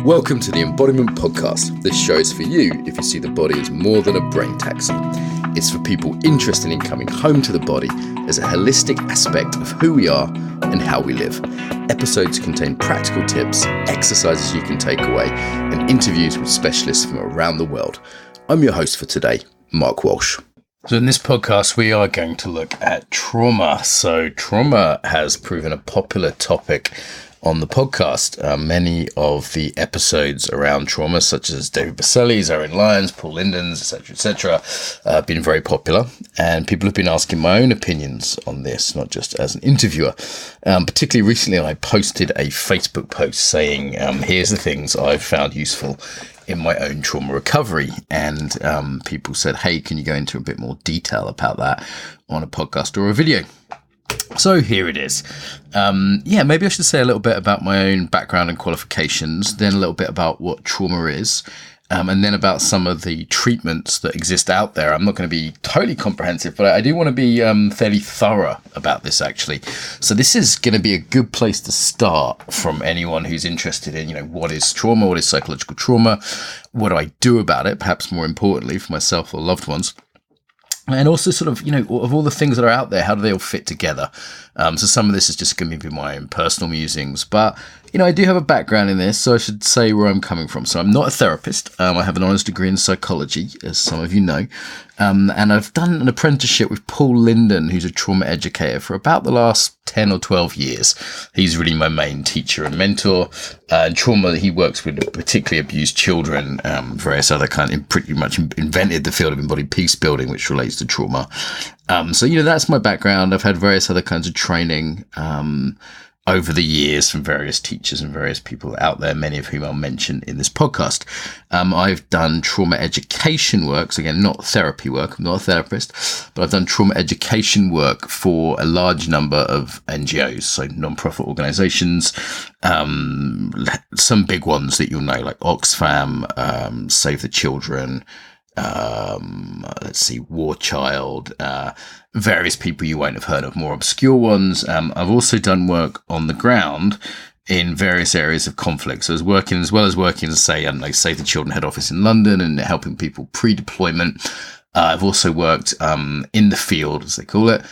Welcome to the Embodiment Podcast. This show is for you if you see the body as more than a brain taxi. It's for people interested in coming home to the body as a holistic aspect of who we are and how we live. Episodes contain practical tips, exercises you can take away, and interviews with specialists from around the world. I'm your host for today, Mark Walsh. So in this podcast, we are going to look at trauma. So trauma has proven a popular topic on the podcast. Many of the episodes around trauma, such as David Baselli's, Owen Lyons, Paul Linden's, etc., have been very popular. And people have been asking my own opinions on this, not just as an interviewer. Particularly recently, I posted a Facebook post saying, here's the things I've found useful in my own trauma recovery. And people said, hey, can you go into a bit more detail about that on a podcast or a video? So here it is. Maybe I should say a little bit about my own background and qualifications, then a little bit about what trauma is, and then about some of the treatments that exist out there. I'm not going to be totally comprehensive, but I do want to be fairly thorough about this, actually. So this is going to be a good place to start from anyone who's interested in, what is trauma, what is psychological trauma, what do I do about it, perhaps more importantly for myself or loved ones. And also sort of, of all the things that are out there, how do they all fit together? So some of this is just going to be my own personal musings. But, I do have a background in this, so I should say where I'm coming from. So I'm not a therapist. I have an honours degree in psychology, as some of you know. And I've done an apprenticeship with Paul Linden, who's a trauma educator, for about the last 10 or 12 years. He's really my main teacher and mentor. Trauma, he works with particularly abused children, various other pretty much invented the field of embodied peace building, which relates to trauma. So that's my background. I've had various other kinds of training over the years from various teachers and various people out there, many of whom I'll mention in this podcast. I've done trauma education work. So again, not therapy work. I'm not a therapist, but I've done trauma education work for a large number of NGOs, so non-profit organizations. Some big ones that you'll know, like Oxfam, Save the Children, War Child, various people you won't have heard of, more obscure ones. I've also done work on the ground in various areas of conflict. So I was working, as well as working, say, Save the Children head office in London and helping people pre-deployment. I've also worked in the field, as they call it,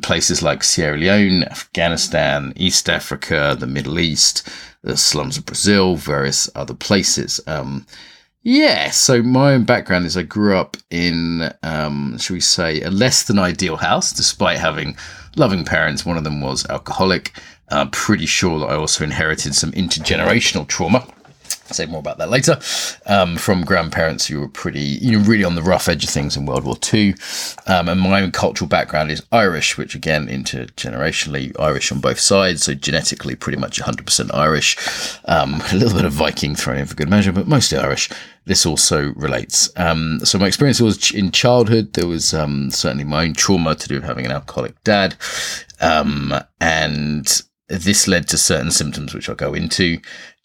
places like Sierra Leone, Afghanistan, East Africa, the Middle East, the slums of Brazil, various other places. So my own background is I grew up in, shall we say, a less than ideal house, despite having loving parents. One of them was alcoholic. Pretty sure that I also inherited some intergenerational trauma. I'll say more about that later, from grandparents who were pretty, really on the rough edge of things in World War II. And my own cultural background is Irish, which again, intergenerationally Irish on both sides. So genetically pretty much 100% Irish. A little bit of Viking thrown in for good measure, but mostly Irish. This also relates. So my experience was in childhood. There was certainly my own trauma to do with having an alcoholic dad. And this led to certain symptoms, which I'll go into.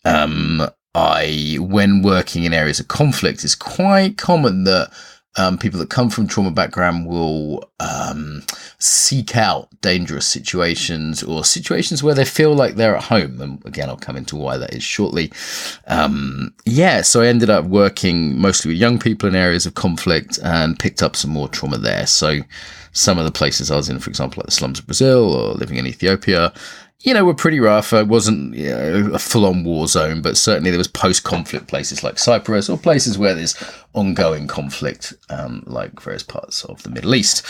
When working in areas of conflict, it's quite common that people that come from trauma background will seek out dangerous situations or situations where they feel like they're at home. And again, I'll come into why that is shortly. So I ended up working mostly with young people in areas of conflict and picked up some more trauma there. So some of the places I was in, for example, like the slums of Brazil or living in Ethiopia, were pretty rough. It wasn't a full-on war zone, but certainly there was post-conflict places like Cyprus or places where there's ongoing conflict, like various parts of the Middle East.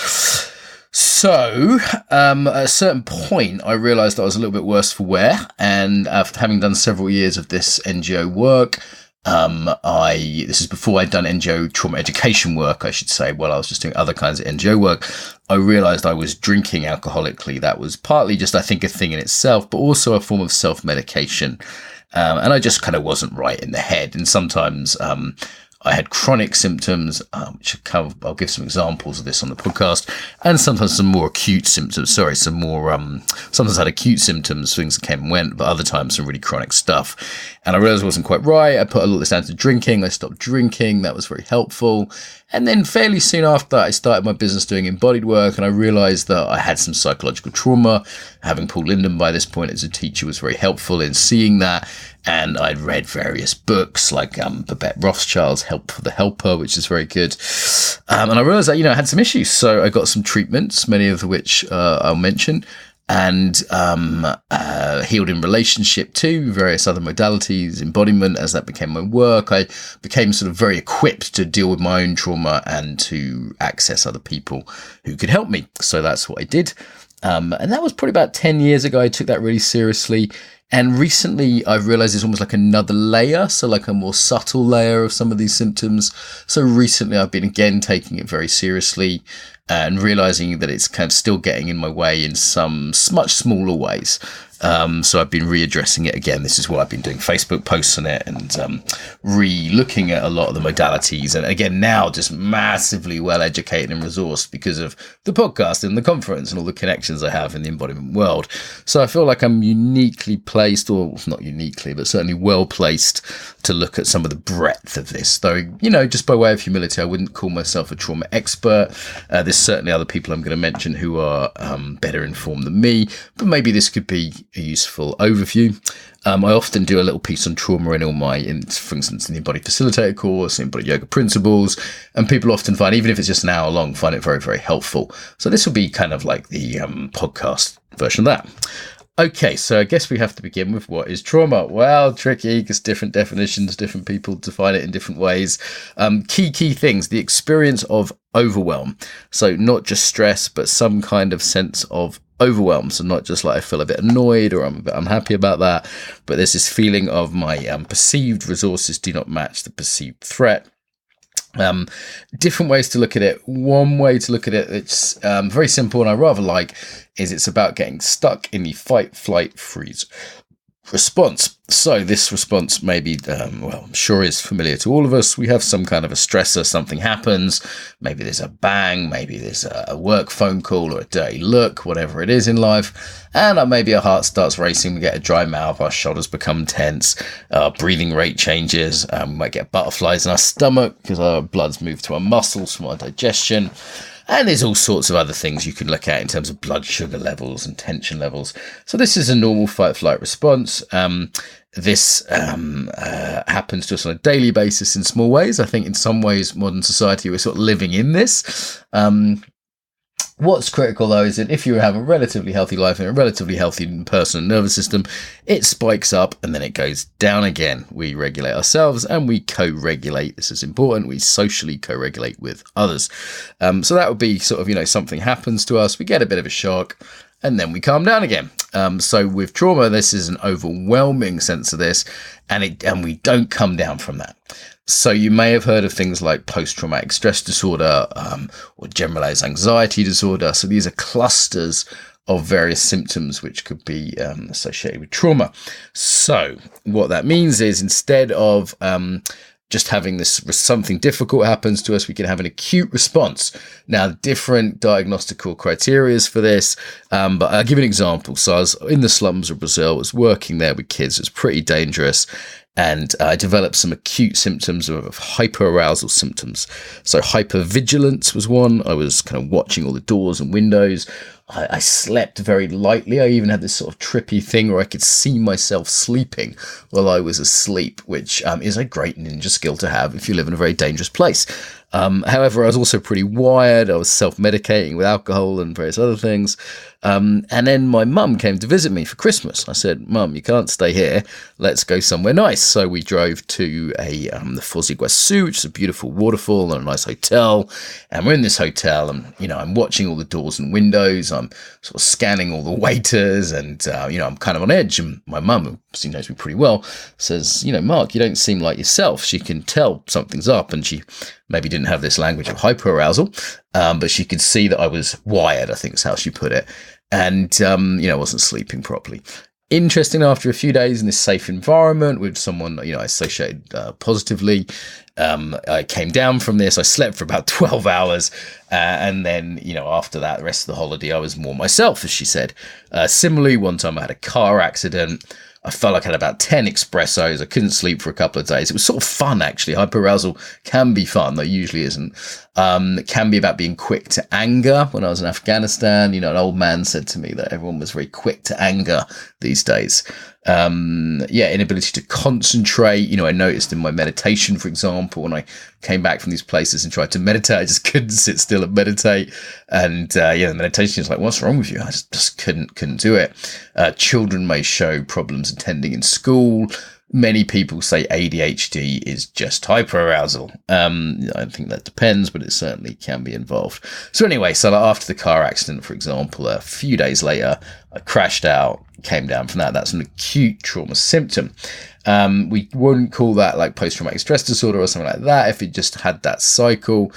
So at a certain point, I realized I was a little bit worse for wear. And after having done several years of this NGO work, this is before I'd done NGO trauma education work, I should say, while I was just doing other kinds of NGO work, I realized I was drinking alcoholically. That was partly just, I think, a thing in itself, but also a form of self-medication. And I just kind of wasn't right in the head. And sometimes, I had chronic symptoms, which I'll give some examples of this on the podcast, and sometimes some more acute symptoms. Sometimes I had acute symptoms, things that came and went, but other times some really chronic stuff. And I realized it wasn't quite right. I put a lot of this down to drinking. I stopped drinking. That was very helpful. And then fairly soon after that, I started my business doing embodied work, and I realized that I had some psychological trauma. Having Paul Linden by this point as a teacher was very helpful in seeing that. And I'd read various books like Babette Rothschild's Help for the Helper, which is very good. And I realized that, I had some issues. So I got some treatments, many of which I'll mention, and healed in relationship too, various other modalities, embodiment. As that became my work, I became sort of very equipped to deal with my own trauma and to access other people who could help me. So that's what I did. And that was probably about 10 years ago. I took that really seriously. And recently I've realized it's almost like another layer. So like a more subtle layer of some of these symptoms. So recently I've been again taking it very seriously and realizing that it's kind of still getting in my way in some much smaller ways. So I've been readdressing it again. This is what I've been doing, Facebook posts on it, and re-looking at a lot of the modalities. And again, now just massively well educated and resourced because of the podcast and the conference and all the connections I have in the embodiment world. So I feel like I'm uniquely placed, or not uniquely, but certainly well placed to look at some of the breadth of this. Though, just by way of humility, I wouldn't call myself a trauma expert. There's certainly other people I'm going to mention who are better informed than me, but maybe this could be a useful overview. I often do a little piece on trauma in all my, for instance, in the Embodied Facilitator course, Embodied Yoga Principles, and people often find, even if it's just an hour long, find it very, very helpful. So this will be kind of like the podcast version of that. Okay, so I guess we have to begin with what is trauma. Well, tricky, because different definitions, different people define it in different ways. Key things, the experience of overwhelm. So not just stress, but some kind of sense of overwhelm. So not just like I feel a bit annoyed or I'm a bit unhappy about that, but there's this feeling of my perceived resources do not match the perceived threat. Different ways to look at it. One way to look at it, it's very simple and I rather like, is it's about getting stuck in the fight, flight, freeze response. So this response maybe, I'm sure is familiar to all of us. We have some kind of a stressor, something happens, maybe there's a bang, maybe there's a work phone call or a dirty look, whatever it is in life, and maybe our heart starts racing, we get a dry mouth, our shoulders become tense, our breathing rate changes, we might get butterflies in our stomach because our blood's moved to our muscles from our digestion. And there's all sorts of other things you can look at in terms of blood sugar levels and tension levels. So this is a normal fight-flight response. This happens to us on a daily basis in small ways. I think in some ways, modern society, we're sort of living in this. What's critical, though, is that if you have a relatively healthy life and a relatively healthy person and nervous system, it spikes up and then it goes down again. We regulate ourselves and we co-regulate. This is important. We socially co-regulate with others. So that would be sort of, something happens to us. We get a bit of a shock and then we calm down again. So with trauma, this is an overwhelming sense of this and we don't come down from that. So you may have heard of things like post-traumatic stress disorder or generalized anxiety disorder. So these are clusters of various symptoms which could be associated with trauma. So what that means is instead of just having this, something difficult happens to us, we can have an acute response. Now, different diagnostical criteria for this, but I'll give you an example. So I was in the slums of Brazil, I was working there with kids. It's pretty dangerous. And I developed some acute symptoms of hyperarousal symptoms. So hypervigilance was one. I was kind of watching all the doors and windows. I slept very lightly. I even had this sort of trippy thing where I could see myself sleeping while I was asleep, which is a great ninja skill to have if you live in a very dangerous place. However, I was also pretty wired. I was self-medicating with alcohol and various other things. And then my mum came to visit me for Christmas. I said, Mum, you can't stay here. Let's go somewhere nice. So we drove to the Foz do Iguaçu, which is a beautiful waterfall and a nice hotel. And we're in this hotel and, I'm watching all the doors and windows. I'm sort of scanning all the waiters and, I'm kind of on edge. And my mum, who obviously knows me pretty well, says, Mark, you don't seem like yourself. She can tell something's up, and she maybe didn't have this language of hyperarousal, but she could see that I was wired, I think is how she put it. And, I wasn't sleeping properly. Interesting, after a few days in this safe environment with someone, I associated positively, I came down from this. I slept for about 12 hours. And then, after that, the rest of the holiday, I was more myself, as she said. Similarly, one time I had a car accident. I felt like I had about 10 espressos. I couldn't sleep for a couple of days. It was sort of fun, actually. Hyperarousal can be fun, though usually isn't. It can be about being quick to anger. When I was in Afghanistan, an old man said to me that everyone was very quick to anger these days. Inability to concentrate. I noticed in my meditation, for example, when I came back from these places and tried to meditate, I just couldn't sit still and meditate. And the meditation is like, what's wrong with you? I just couldn't do it. Children may show problems attending in school. Many people say ADHD is just hyperarousal. I think that depends, but it certainly can be involved. So anyway, after the car accident, for example, a few days later, I crashed out, came down from that. That's an acute trauma symptom. We wouldn't call that like post-traumatic stress disorder or something like that if it just had that cycle.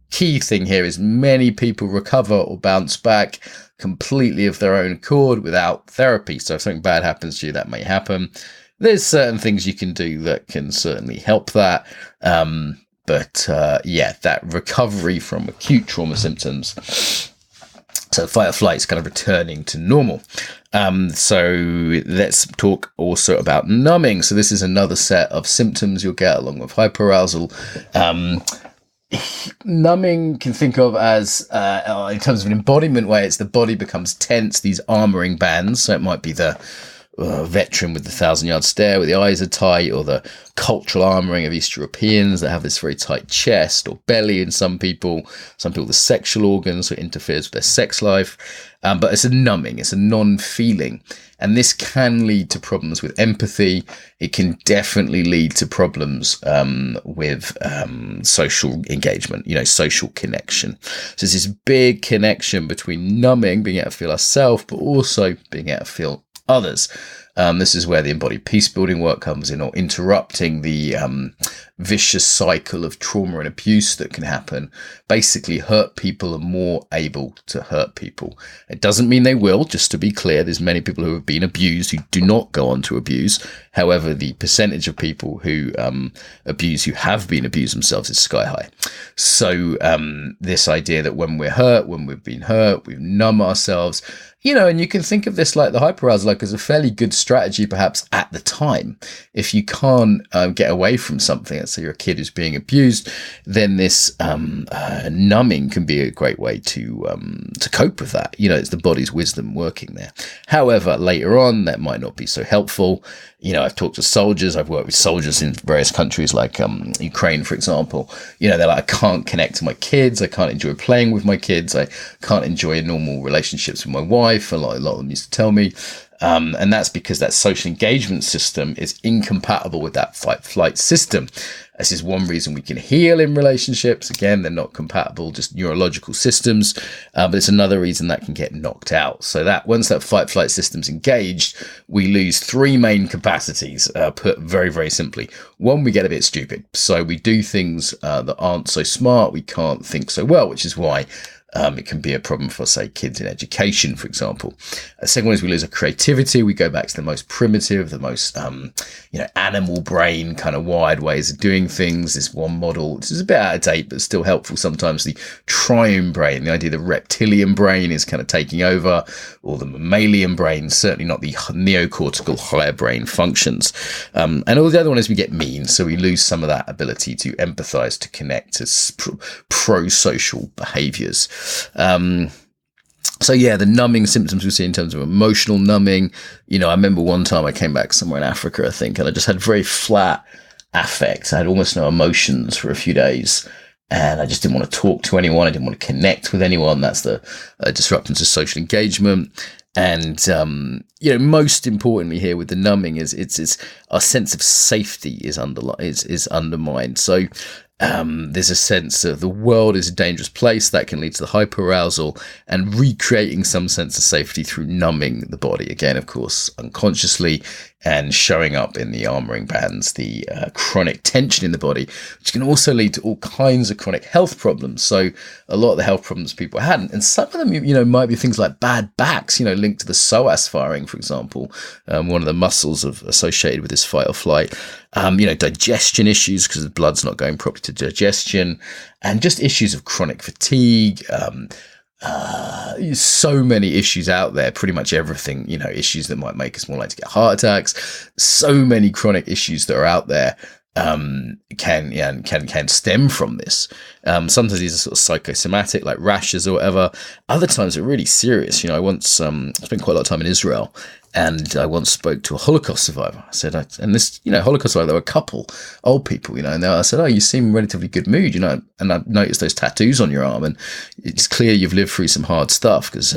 Key thing here is many people recover or bounce back completely of their own accord without therapy. So if something bad happens to you, that may happen. There's certain things you can do that can certainly help that. That recovery from acute trauma symptoms. So fight or flight is kind of returning to normal. So let's talk also about numbing. So this is another set of symptoms you'll get along with hyperarousal. Numbing can think of as, in terms of an embodiment way, it's the body becomes tense, these armoring bands. So it might be the veteran with the 1,000-yard stare where the eyes are tight, or the cultural armoring of East Europeans that have this very tight chest or belly in some people the sexual organs, so it interferes with their sex life. But it's a numbing, it's a non-feeling. And this can lead to problems with empathy. It can definitely lead to problems with social engagement, social connection. So there's this big connection between numbing, being able to feel ourselves, but also being able to feel others. This is where the embodied peace building work comes in, or interrupting the vicious cycle of trauma and abuse that can happen. Basically, hurt people are more able to hurt people. It doesn't mean they will, just to be clear. There's many people who have been abused who do not go on to abuse. However, the percentage of people who abuse, who have been abused themselves, is sky high. So this idea that when we're hurt, when we've been hurt, we numb ourselves. And you can think of this like the hyperarousal, like as a fairly good strategy, perhaps at the time. If you can't get away from something, let's say you're a kid who's being abused, then this numbing can be a great way to cope with that. It's the body's wisdom working there. However, later on, that might not be so helpful. I've talked to soldiers. I've worked with soldiers in various countries like Ukraine, for example. They're like, I can't connect to my kids. I can't enjoy playing with my kids. I can't enjoy normal relationships with my wife. A lot of them used to tell me. And that's because that social engagement system is incompatible with that fight-flight system. This is one reason we can heal in relationships. Again, they're not compatible, just neurological systems. But it's another reason that can get knocked out. So that once that fight-flight system's engaged, we lose three main capacities, put very, very simply. One, we get a bit stupid. So we do things that aren't so smart. We can't think so well, which is why it can be a problem for, say, kids in education, for example. The second one is we lose our creativity. We go back to the most primitive, the most, animal brain kind of wired ways of doing things. This one model, this is a bit out of date, but still helpful sometimes. The triune brain, the idea the reptilian brain is kind of taking over, or the mammalian brain, certainly not the neocortical higher brain functions. And all the other one is we get mean. So we lose some of that ability to empathize, to connect, to pro-social behaviors. The numbing symptoms we see in terms of emotional numbing. I remember one time I came back somewhere in Africa, I think, and I just had very flat affect. I had almost no emotions for a few days, and I just didn't want to talk to anyone. I didn't want to connect with anyone. That's the disruption to social engagement. And, most importantly here with the numbing is it's our sense of safety is undermined. So, there's a sense of the world is a dangerous place that can lead to the hyperarousal, and recreating some sense of safety through numbing the body. Again, of course, unconsciously, and showing up in the armoring bands, the chronic tension in the body, which can also lead to all kinds of chronic health problems. So a lot of the health problems people had, and some of them, might be things like bad backs, linked to the psoas firing, for example, one of the muscles associated with this fight or flight. Digestion issues because the blood's not going properly to digestion, and just issues of chronic fatigue. So many issues out there, pretty much everything, issues that might make us more likely to get heart attacks. So many chronic issues that are out there can stem from this. Sometimes these are sort of psychosomatic, like rashes or whatever. Other times they're really serious. I once spent quite a lot of time in Israel, And I once spoke to a Holocaust survivor. I said, and this, Holocaust survivor, there were a couple old people, and I said, oh, you seem in relatively good mood, and I noticed those tattoos on your arm, and it's clear you've lived through some hard stuff, because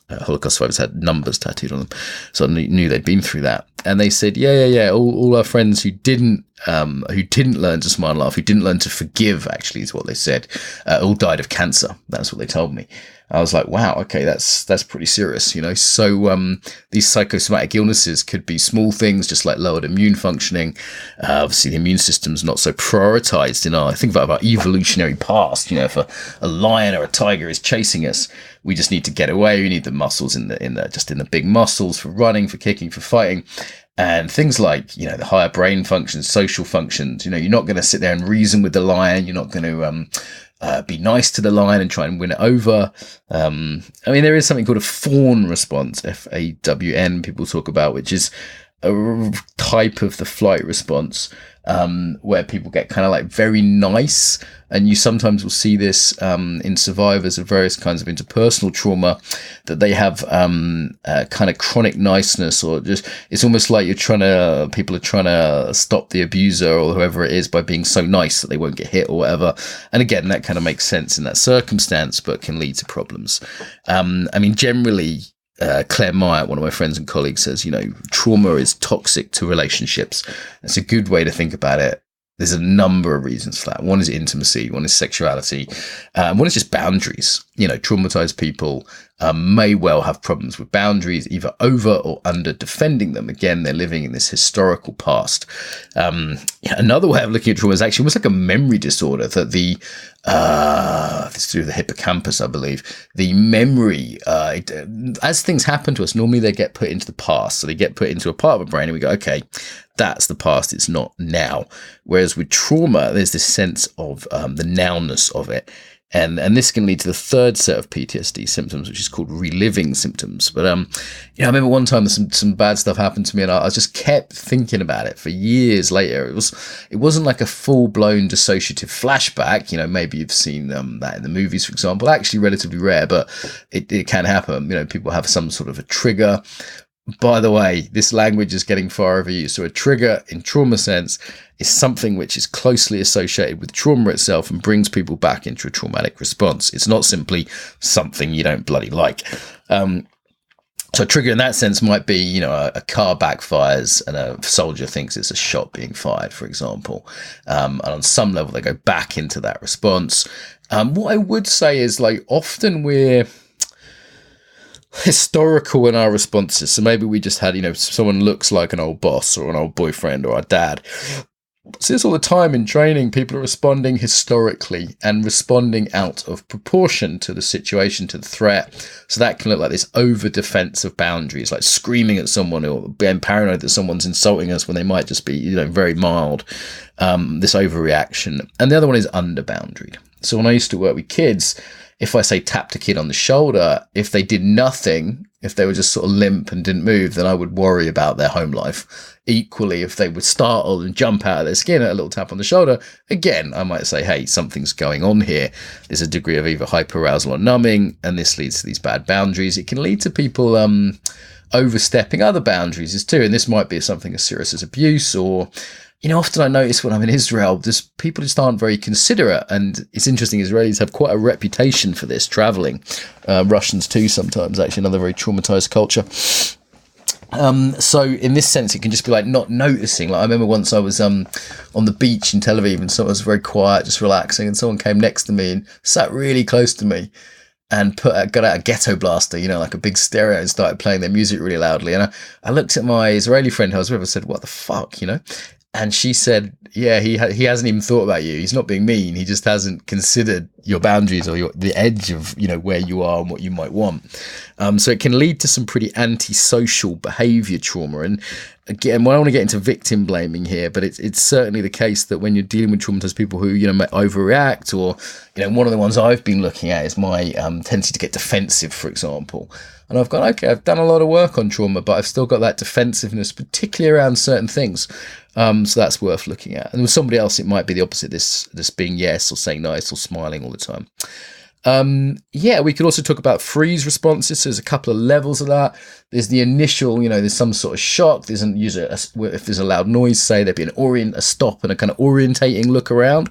Holocaust survivors had numbers tattooed on them, so I knew they'd been through that. And they said, yeah, all our friends who didn't learn to smile and laugh, who didn't learn to forgive, actually, is what they said, all died of cancer. That's what they told me. I was like, wow, okay, that's pretty serious, So these psychosomatic illnesses could be small things, just like lowered immune functioning. Obviously, the immune system's not so prioritized in our, think about our evolutionary past. If a lion or a tiger is chasing us, we just need to get away. We need the muscles in the big muscles for running, for kicking, for fighting. And things like, the higher brain functions, social functions, you're not going to sit there and reason with the lion. You're not going to be nice to the lion and try and win it over. There is something called a Fawn Response, Fawn, people talk about, which is a type of the flight response, where people get kind of like very nice. And you sometimes will see this in survivors of various kinds of interpersonal trauma, that they have kind of chronic niceness, or just, it's almost like people are trying to stop the abuser or whoever it is by being so nice that they won't get hit or whatever. And again, that kind of makes sense in that circumstance, but can lead to problems. Generally, Claire Myatt, one of my friends and colleagues, says, trauma is toxic to relationships. That's a good way to think about it. There's a number of reasons for that. One is intimacy, one is sexuality, one is just boundaries. Traumatized people may well have problems with boundaries, either over or under defending them. Again, they're living in this historical past. Another way of looking at trauma is actually almost like a memory disorder, that it's through the hippocampus, I believe. The memory, as things happen to us, normally they get put into the past. So they get put into a part of the brain and we go, okay, that's the past, it's not now. Whereas with trauma, there's this sense of the nowness of it. And this can lead to the third set of PTSD symptoms, which is called reliving symptoms. But I remember one time some bad stuff happened to me, and I just kept thinking about it for years later. It wasn't like a full blown dissociative flashback. Maybe you've seen that in the movies, for example. Actually, relatively rare, but it can happen. People have some sort of a trigger. By the way, this language is getting far overused. So a trigger in trauma sense is something which is closely associated with trauma itself and brings people back into a traumatic response. It's not simply something you don't bloody like. So a trigger in that sense might be, a car backfires and a soldier thinks it's a shot being fired, for example. And on some level, they go back into that response. What I would say is, often we're historical in our responses. So maybe we just had, someone looks like an old boss or an old boyfriend or our dad. See this all the time in training. People are responding historically and responding out of proportion to the situation, to the threat. So that can look like this over defense of boundaries, like screaming at someone or being paranoid that someone's insulting us when they might just be, very mild. This overreaction. And the other one is under boundaried. So when I used to work with kids, if I say tapped a kid on the shoulder, if they did nothing, if they were just sort of limp and didn't move, then I would worry about their home life. Equally, if they would startle and jump out of their skin at a little tap on the shoulder, again, I might say, hey, something's going on here. There's a degree of either hyperarousal or numbing, and this leads to these bad boundaries. It can lead to people overstepping other boundaries too, and this might be something as serious as abuse or... often I notice when I'm in Israel, people just aren't very considerate. And it's interesting, Israelis have quite a reputation for this, traveling. Russians too, sometimes, actually, another very traumatized culture. So in this sense, it can just be like not noticing. Like I remember once I was on the beach in Tel Aviv and someone was very quiet, just relaxing. And someone came next to me and sat really close to me and got out a ghetto blaster, like a big stereo, and started playing their music really loudly. And I looked at my Israeli friend who I was with and said, what the fuck, And she said, yeah, he hasn't even thought about you. He's not being mean. He just hasn't considered your boundaries or the edge of, where you are and what you might want. So it can lead to some pretty antisocial behavior trauma. And again, I don't want to get into victim blaming here, but it's certainly the case that when you're dealing with traumatized people who, may overreact, or, one of the ones I've been looking at is my tendency to get defensive, for example. And I've gone, okay, I've done a lot of work on trauma, but I've still got that defensiveness, particularly around certain things. So that's worth looking at. And with somebody else, it might be the opposite, this being yes or saying nice or smiling all the time. We could also talk about freeze responses. So there's a couple of levels of that. There's the initial, there's some sort of shock. There's if there's a loud noise, say there'd be a stop and a kind of orientating look around.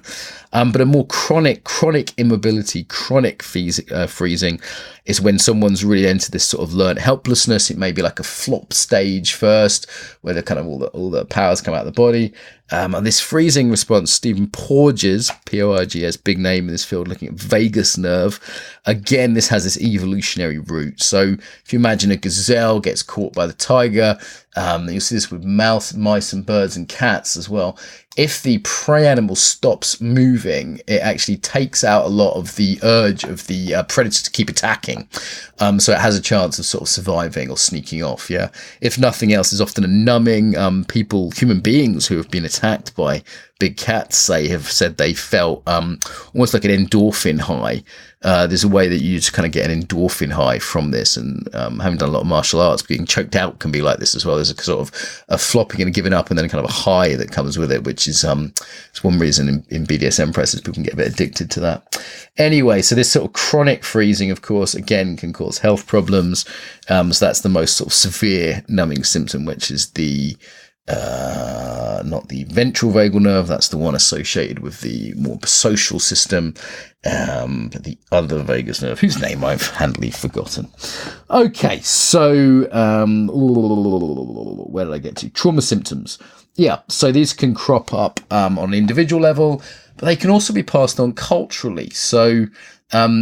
But a more chronic immobility, chronic freezing is when someone's really entered this sort of learned helplessness. It may be like a flop stage first, where the kind of all the powers come out of the body. And this freezing response, Stephen Porges, Porges, big name in this field, looking at vagus nerve. Again, this has this evolutionary root. So if you imagine a gazelle gets caught by the tiger, you'll see this with mice and birds and cats as well. If the prey animal stops moving, it actually takes out a lot of the urge of the predator to keep attacking. So it has a chance of sort of surviving or sneaking off. Yeah. If nothing else, there's often a numbing. Human beings who have been attacked by big cats, have said they felt almost like an endorphin high. There's a way that you just kind of get an endorphin high from this, and having done a lot of martial arts, getting choked out can be like this as well. There's a sort of a flopping and a giving up, and then kind of a high that comes with it, which is it's one reason in BDSM processes people can get a bit addicted to that. Anyway, so this sort of chronic freezing, of course, again can cause health problems. So that's the most sort of severe numbing symptom, which is the not the ventral vagal nerve, that's the one associated with the more social system, but the other vagus nerve, whose name I've handily forgotten. Okay, so where did I get to? Trauma symptoms. Yeah, so these can crop up on an individual level, but they can also be passed on culturally. So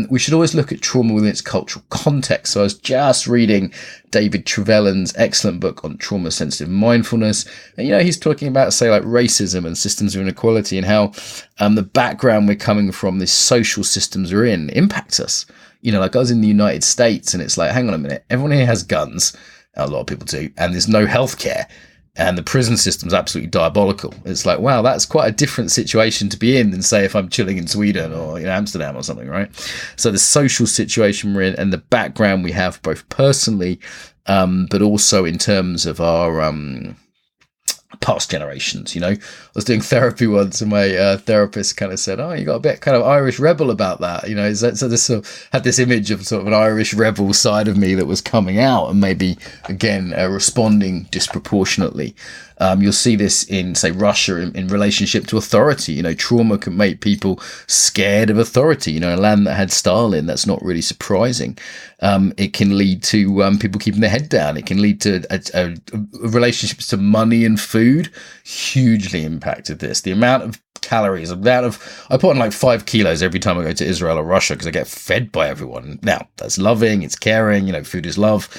we should always look at trauma within its cultural context. So I was just reading David Trevelyan's excellent book on trauma-sensitive mindfulness. And, he's talking about, say, like racism and systems of inequality, and how the background we're coming from, the social systems we're in, impacts us. Like I was in the United States, and it's like, hang on a minute, everyone here has guns, a lot of people do, and there's no healthcare. And the prison system's absolutely diabolical. It's like, wow, that's quite a different situation to be in than, say, if I'm chilling in Sweden or Amsterdam or something, right? So the social situation we're in and the background we have both personally, but also in terms of our past generations. I was doing therapy once, and my therapist kind of said, "Oh, you got a bit kind of Irish rebel about that." So this sort of had this image of sort of an Irish rebel side of me that was coming out, and maybe again responding disproportionately. You'll see this in, say, Russia in relationship to authority. Trauma can make people scared of authority. A land that had Stalin, that's not really surprising. It can lead to people keeping their head down. It can lead to relationships to money and food. Hugely impacted this. The amount of calories, I put on like 5 kilos every time I go to Israel or Russia because I get fed by everyone. Now, that's loving, it's caring, food is love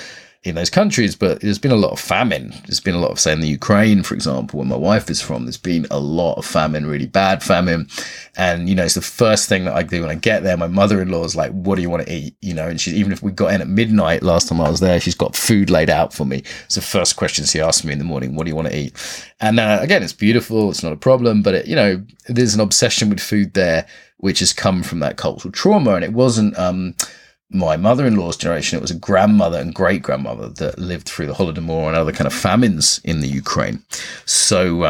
in those countries, but there's been a lot of famine. There's been a lot of, say, in the Ukraine, for example, where my wife is from, there's been a lot of famine, really bad famine. And, it's the first thing that I do when I get there. My mother-in-law is like, what do you want to eat? And she, even if we got in at midnight last time I was there, she's got food laid out for me. It's the first question she asked me in the morning, what do you want to eat? And again, it's beautiful. It's not a problem, but there's an obsession with food there, which has come from that cultural trauma. And it wasn't, my mother-in-law's generation, it was a grandmother and great-grandmother that lived through the Holodomor and other kind of famines in the Ukraine. So,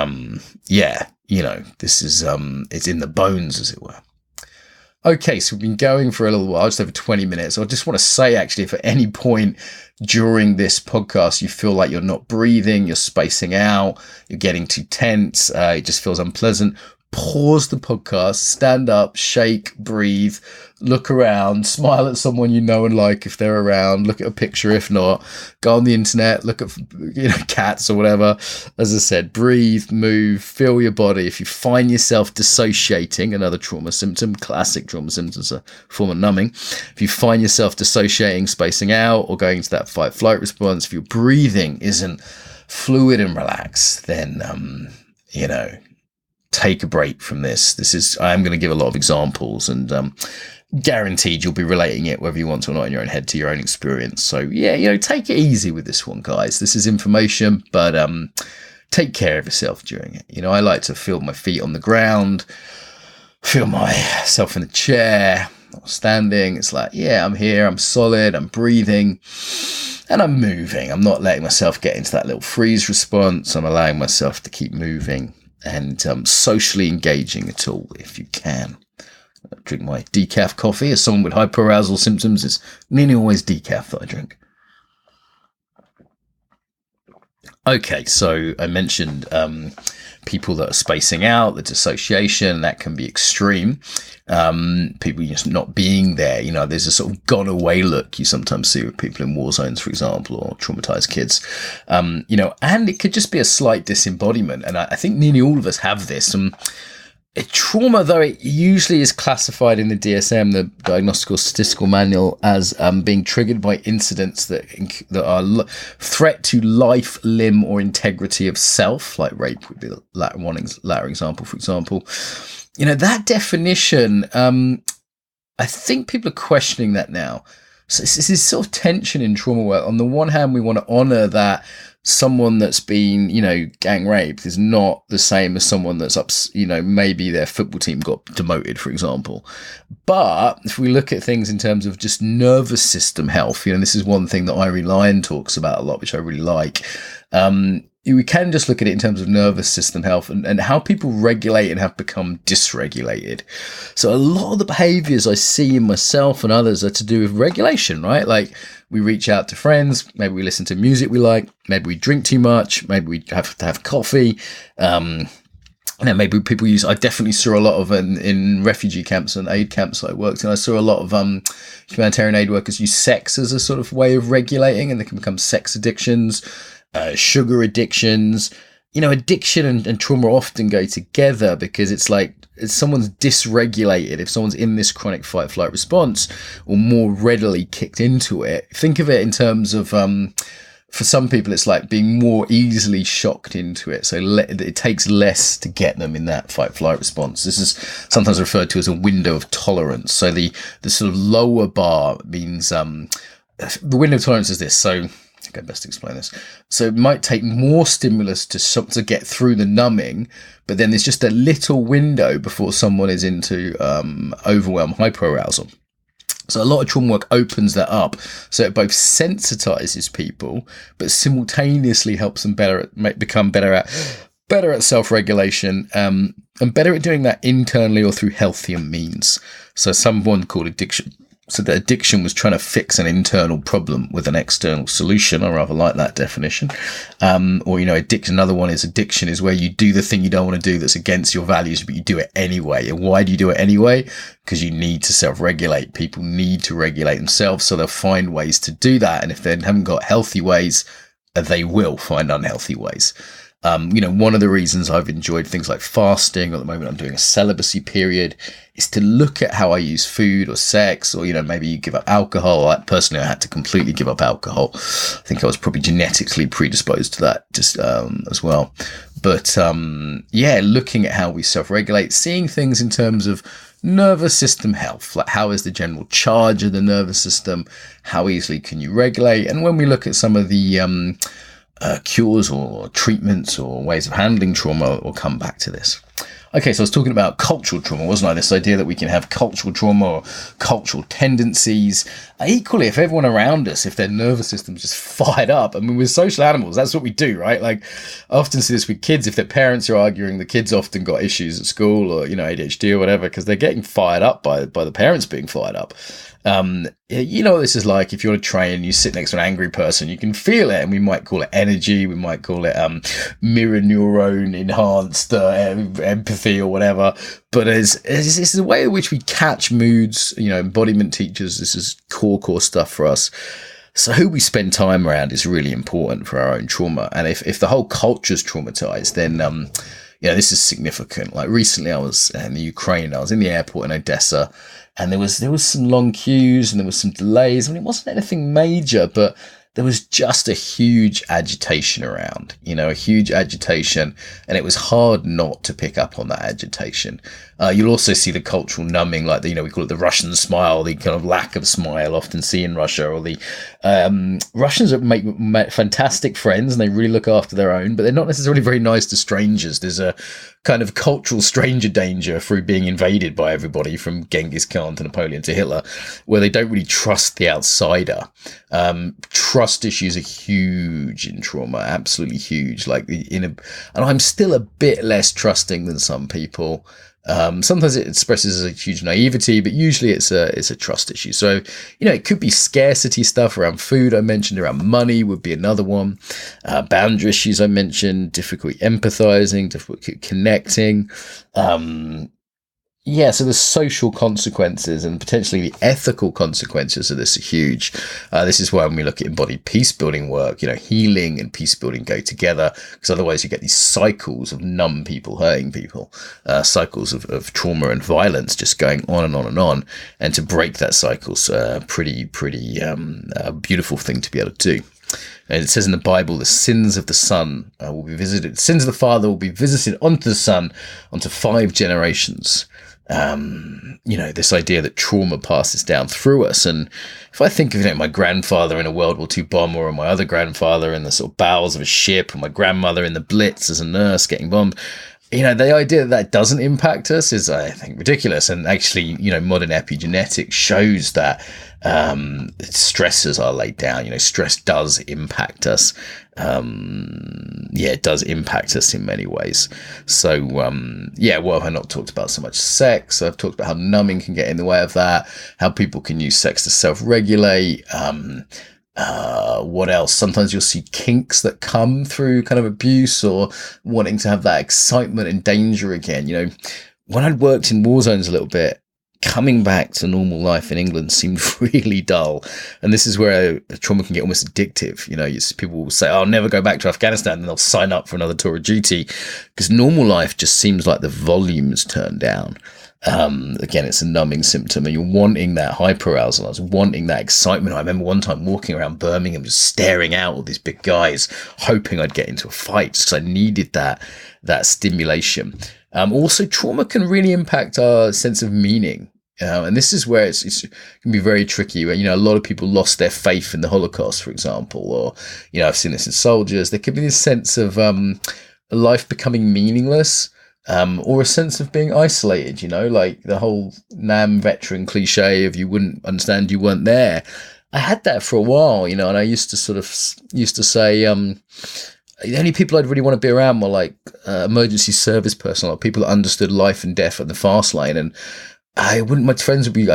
this is, it's in the bones, as it were. Okay, so we've been going for a little while, just over 20 minutes. I just want to say, actually, if at any point during this podcast you feel like you're not breathing, you're spacing out, you're getting too tense, it just feels unpleasant, pause the podcast, stand up, shake, breathe, look around, smile at someone you know and like if they're around, look at a picture if not, go on the internet, look at cats or whatever. As I said, breathe, move, feel your body. If you find yourself dissociating, another trauma symptom, classic trauma symptoms, a form of numbing. If you find yourself dissociating, spacing out, or going into that fight-flight response, if your breathing isn't fluid and relaxed, then take a break from this. I'm going to give a lot of examples, and guaranteed you'll be relating it, whether you want to or not, in your own head to your own experience. So take it easy with this one, guys. This is information, but take care of yourself during it. I like to feel my feet on the ground, feel myself in the chair, or standing. It's like, I'm here, I'm solid, I'm breathing, and I'm moving. I'm not letting myself get into that little freeze response. I'm allowing myself to keep moving and socially engaging at all if you can. I drink my decaf coffee. As someone with hyperarousal symptoms, it's nearly always decaf that I drink. Okay, so I mentioned people that are spacing out, the dissociation, that can be extreme. People just not being there. There's a sort of gone away look you sometimes see with people in war zones, for example, or traumatized kids. And it could just be a slight disembodiment. And I think nearly all of us have this. Trauma, though, it usually is classified in the DSM, the Diagnostical Statistical Manual, as being triggered by incidents that are threat to life, limb, or integrity of self, like rape would be the latter example, for example. That definition, I think people are questioning that now. So it's this sort of tension in trauma work. On the one hand, we want to honour that someone that's been, gang raped is not the same as someone that's maybe their football team got demoted, for example. But if we look at things in terms of just nervous system health, this is one thing that Irene Lyon talks about a lot, which I really like. We can just look at it in terms of nervous system health and how people regulate and have become dysregulated. So a lot of the behaviors I see in myself and others are to do with regulation, right? Like we reach out to friends, maybe we listen to music we like, maybe we drink too much, maybe we have to have coffee. Maybe people I definitely saw a lot of in refugee camps and aid camps that I worked in. I saw a lot of humanitarian aid workers use sex as a sort of way of regulating, and they can become sex addictions. Sugar addictions, addiction and trauma often go together because it's like if someone's dysregulated, if someone's in this chronic fight flight response or more readily kicked into it, think of it in terms of, for some people, it's like being more easily shocked into it. So it takes less to get them in that fight flight response. This is sometimes referred to as a window of tolerance. So the sort of lower bar means, the window of tolerance is this. So I think I best explain this. So it might take more stimulus to get through the numbing, but then there's just a little window before someone is into overwhelm, hyperarousal. So a lot of trauma work opens that up. So it both sensitizes people, but simultaneously helps them become better at self-regulation, and better at doing that internally or through healthier means. So someone called addiction. So the addiction was trying to fix an internal problem with an external solution. I rather like that definition. Addiction. Another one is addiction is where you do the thing you don't want to do that's against your values, but you do it anyway. And why do you do it anyway? Because you need to self-regulate. People need to regulate themselves, so they'll find ways to do that. And if they haven't got healthy ways, they will find unhealthy ways. One of the reasons I've enjoyed things like fasting, at the moment I'm doing a celibacy period, is to look at how I use food or sex, or, maybe you give up alcohol. Personally, I had to completely give up alcohol. I think I was probably genetically predisposed to that just as well. But looking at how we self-regulate, seeing things in terms of nervous system health, like how is the general charge of the nervous system, how easily can you regulate? And when we look at some of the cures or treatments or ways of handling trauma, we'll come back to this. Okay, so I was talking about cultural trauma, wasn't I? This idea that we can have cultural trauma or cultural tendencies. Equally, if everyone around us, if their nervous system's just fired up, I mean, we're social animals, that's what we do, right? Like, I often see this with kids. If their parents are arguing, the kids often got issues at school or, ADHD or whatever, because they're getting fired up by the parents being fired up. What this is like. If you're on a train, you sit next to an angry person, you can feel it, and we might call it energy, we might call it mirror neuron enhanced empathy or whatever. But it's the way in which we catch moods. Embodiment teachers, this is core stuff for us. So who we spend time around is really important for our own trauma. And if the whole culture's traumatized, then this is significant. Like recently, I was in the Ukraine. I was in the airport in Odessa. And there was some long queues and there was some delays. I mean, it wasn't anything major, but there was just a huge agitation around, a huge agitation. And it was hard not to pick up on that agitation. You'll also see the cultural numbing, like we call it the Russian smile, the kind of lack of smile often see in Russia, or the Russians make fantastic friends and they really look after their own, but they're not necessarily very nice to strangers. There's a kind of cultural stranger danger through being invaded by everybody from Genghis Khan to Napoleon to Hitler, where they don't really trust the outsider. Trust trust issues are huge in trauma, absolutely huge. And I'm still a bit less trusting than some people. Sometimes it expresses a huge naivety, but usually it's a trust issue. So, it could be scarcity stuff around food. I mentioned around money would be another one. Boundary issues I mentioned, difficulty empathizing, difficulty connecting. So the social consequences and potentially the ethical consequences of this are huge. This is why when we look at embodied peace building work, healing and peace building go together, because otherwise you get these cycles of numb people hurting people, cycles of trauma and violence just going on and on and on. And to break that cycle's a pretty beautiful thing to be able to do. And it says in the Bible, the sins of the son will be visited. The sins of the father will be visited onto the son, onto 5 generations. This idea that trauma passes down through us. And if I think of my grandfather in a World War II bomber, or my other grandfather in the sort of bowels of a ship, or my grandmother in the Blitz as a nurse getting bombed, the idea that doesn't impact us is, I think, ridiculous. And actually, modern epigenetics shows that stressors are laid down. Stress does impact us. It does impact us in many ways. So, what have I not talked about so much? Sex. I've talked about how numbing can get in the way of that, how people can use sex to self-regulate. What else? Sometimes you'll see kinks that come through kind of abuse or wanting to have that excitement and danger again. When I'd worked in war zones a little bit, coming back to normal life in England seemed really dull. And this is where trauma can get almost addictive. People will say, I'll never go back to Afghanistan, and they'll sign up for another tour of duty because normal life just seems like the volume's turned down. Again, it's a numbing symptom, and you're wanting that hyperarousal. I was wanting that excitement. I remember one time walking around Birmingham, just staring out all these big guys, hoping I'd get into a fight because I needed that stimulation. Also, trauma can really impact our sense of meaning. And this is where it can be very tricky. Where, a lot of people lost their faith in the Holocaust, for example, or, I've seen this in soldiers. There could be this sense of life becoming meaningless. Or a sense of being isolated, like the whole NAM veteran cliche of you wouldn't understand, you weren't there. I had that for a while, and I used to say, the only people I'd really want to be around were like emergency service personnel, people that understood life and death at the fast lane. And I'd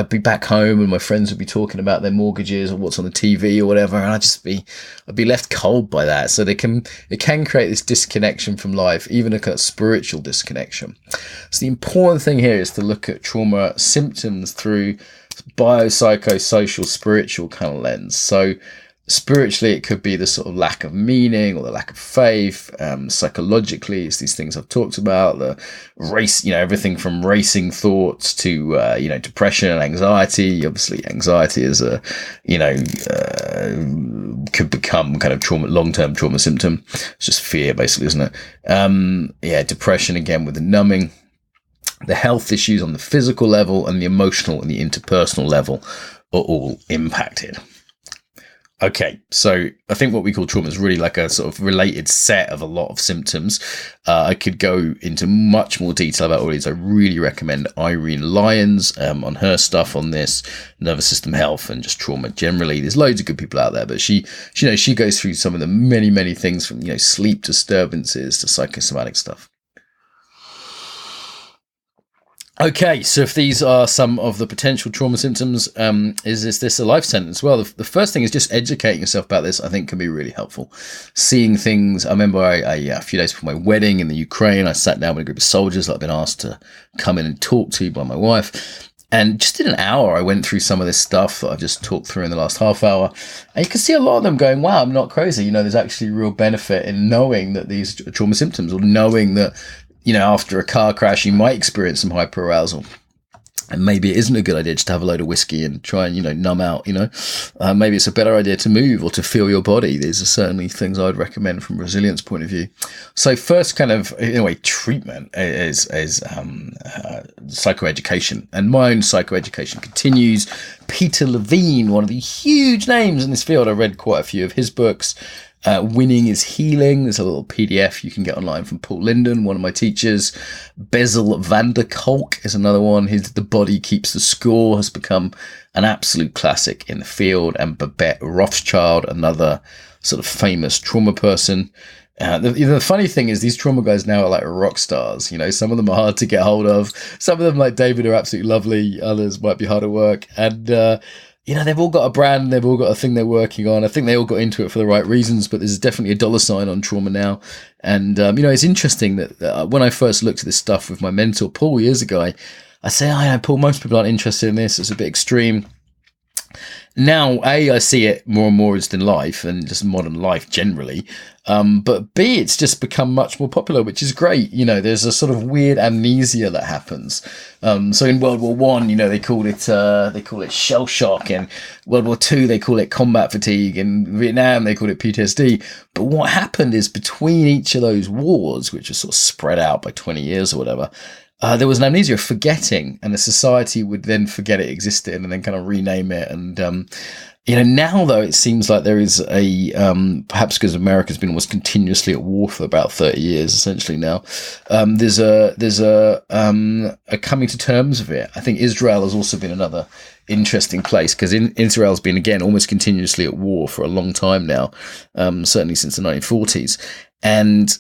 be back home and my friends would be talking about their mortgages or what's on the TV or whatever. And I'd be left cold by that. So it can create this disconnection from life, even a kind of spiritual disconnection. So the important thing here is to look at trauma symptoms through biopsychosocial, spiritual kind of lens. So spiritually, it could be the sort of lack of meaning or the lack of faith. Psychologically, it's these things I've talked about, the race, everything from racing thoughts to, depression and anxiety. Obviously, anxiety is could become kind of long-term trauma symptom. It's just fear, basically, isn't it? Depression, again, with the numbing. The health issues on the physical level and the emotional and the interpersonal level are all impacted. Okay, so I think what we call trauma is really like a sort of related set of a lot of symptoms. I could go into much more detail about all these. I really recommend Irene Lyons on her stuff on this, nervous system health and just trauma generally. There's loads of good people out there, but she goes through some of the many, many things from, sleep disturbances to psychosomatic stuff. Okay, so if these are some of the potential trauma symptoms, is this a life sentence? Well, the first thing is just educating yourself about this, I think, can be really helpful. Seeing things. I remember a few days before my wedding in the Ukraine, I sat down with a group of soldiers that I've been asked to come in and talk to by my wife. And just in an hour, I went through some of this stuff that I've just talked through in the last half hour. And you can see a lot of them going, wow, I'm not crazy. There's actually real benefit in knowing that these are trauma symptoms, or knowing that, after a car crash, you might experience some hyperarousal. And maybe it isn't a good idea just to have a load of whiskey and try and, numb out, Maybe it's a better idea to move or to feel your body. These are certainly things I'd recommend from a resilience point of view. So first kind of, in a way, treatment is psychoeducation. And my own psychoeducation continues. Peter Levine, one of the huge names in this field. I read quite a few of his books. Winning is Healing. There's a little PDF you can get online from Paul Linden, one of my teachers. Bessel van der Kolk is another one. His The Body Keeps the Score has become an absolute classic in the field. And Babette Rothschild, another sort of famous trauma person. The funny thing is these trauma guys now are like rock stars. Some of them are hard to get hold of. Some of them, like David, are absolutely lovely. Others might be harder work. And, they've all got a brand. They've all got a thing they're working on. I think they all got into it for the right reasons, but there's definitely a dollar sign on trauma now. And, it's interesting that when I first looked at this stuff with my mentor, Paul, years ago, I say, Paul, most people aren't interested in this. It's a bit extreme. Now, I see it more and more as in life and just modern life generally. But B, it's just become much more popular, which is great. There's a sort of weird amnesia that happens. So in World War One, they called it shell shock. In World War Two, they call it combat fatigue. In Vietnam, they called it PTSD. But what happened is between each of those wars, which are sort of spread out by 20 years or whatever, there was an amnesia of forgetting, and the society would then forget it existed and then kind of rename it. And, now though, it seems like there is a, perhaps because America's been almost continuously at war for about 30 years, essentially now, there's a coming to terms of it. I think Israel has also been another interesting place, because Israel's been, again, almost continuously at war for a long time now, certainly since the 1940s. And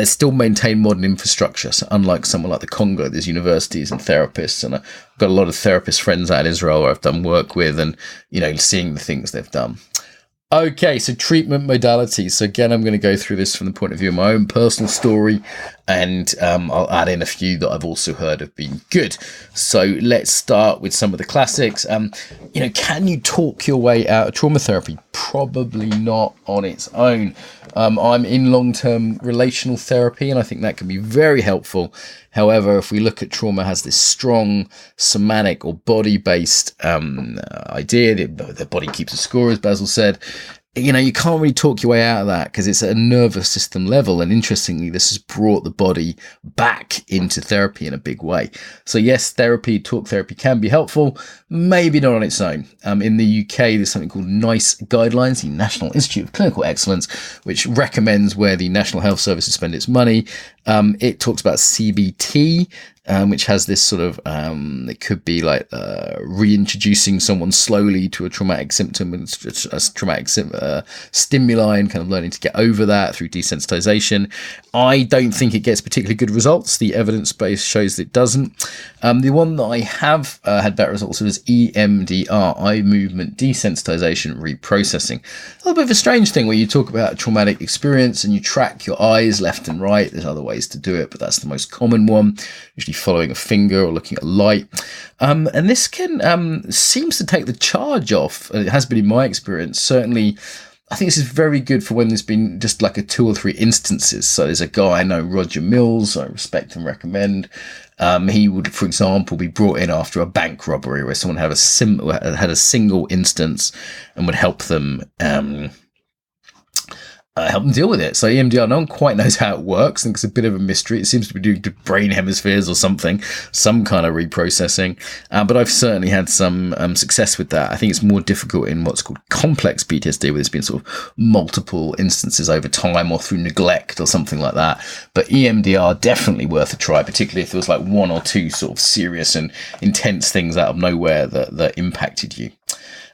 still maintain modern infrastructure. So unlike someone like the Congo, there's universities and therapists, and I've got a lot of therapist friends out in Israel where I've done work with, and, seeing the things they've done. Okay, so treatment modalities. So again, I'm going to go through this from the point of view of my own personal story, and I'll add in a few that I've also heard have been good. So let's start with some of the classics. Can you talk your way out of trauma therapy? Probably not on its own. I'm in long-term relational therapy, and I think that can be very helpful. However, if we look at trauma has this strong somatic or body-based idea, the body keeps a score, as Basil said, you can't really talk your way out of that because it's at a nervous system level. And interestingly, this has brought the body back into therapy in a big way. So yes, talk therapy can be helpful, maybe not on its own. In the UK, there's something called NICE guidelines, the National Institute of Clinical Excellence, which recommends where the National Health Service spend its money. It talks about CBT, which has this sort of, it could be like reintroducing someone slowly to a traumatic symptom and a traumatic stimuli, and kind of learning to get over that through desensitization. I don't think it gets particularly good results. The evidence base shows that it doesn't. The one that I have had better results with is EMDR, eye movement desensitization reprocessing. A little bit of a strange thing where you talk about a traumatic experience and you track your eyes left and right. There's other ways to do it, but that's the most common one, usually following a finger or looking at light. And this can seems to take the charge off. It has been in my experience. Certainly, I think this is very good for when there's been just like 2 or 3 instances. So there's a guy I know, Roger Mills, I respect and recommend. He would, for example, be brought in after a bank robbery where someone had a single instance and would help them deal with it. So EMDR, no one quite knows how it works. I think it's a bit of a mystery. It seems to be doing to brain hemispheres or something, some kind of reprocessing. But I've certainly had some success with that. I think it's more difficult in what's called complex PTSD, where there's been sort of multiple instances over time or through neglect or something like that. But EMDR, definitely worth a try, particularly if there was like 1 or 2 sort of serious and intense things out of nowhere that impacted you.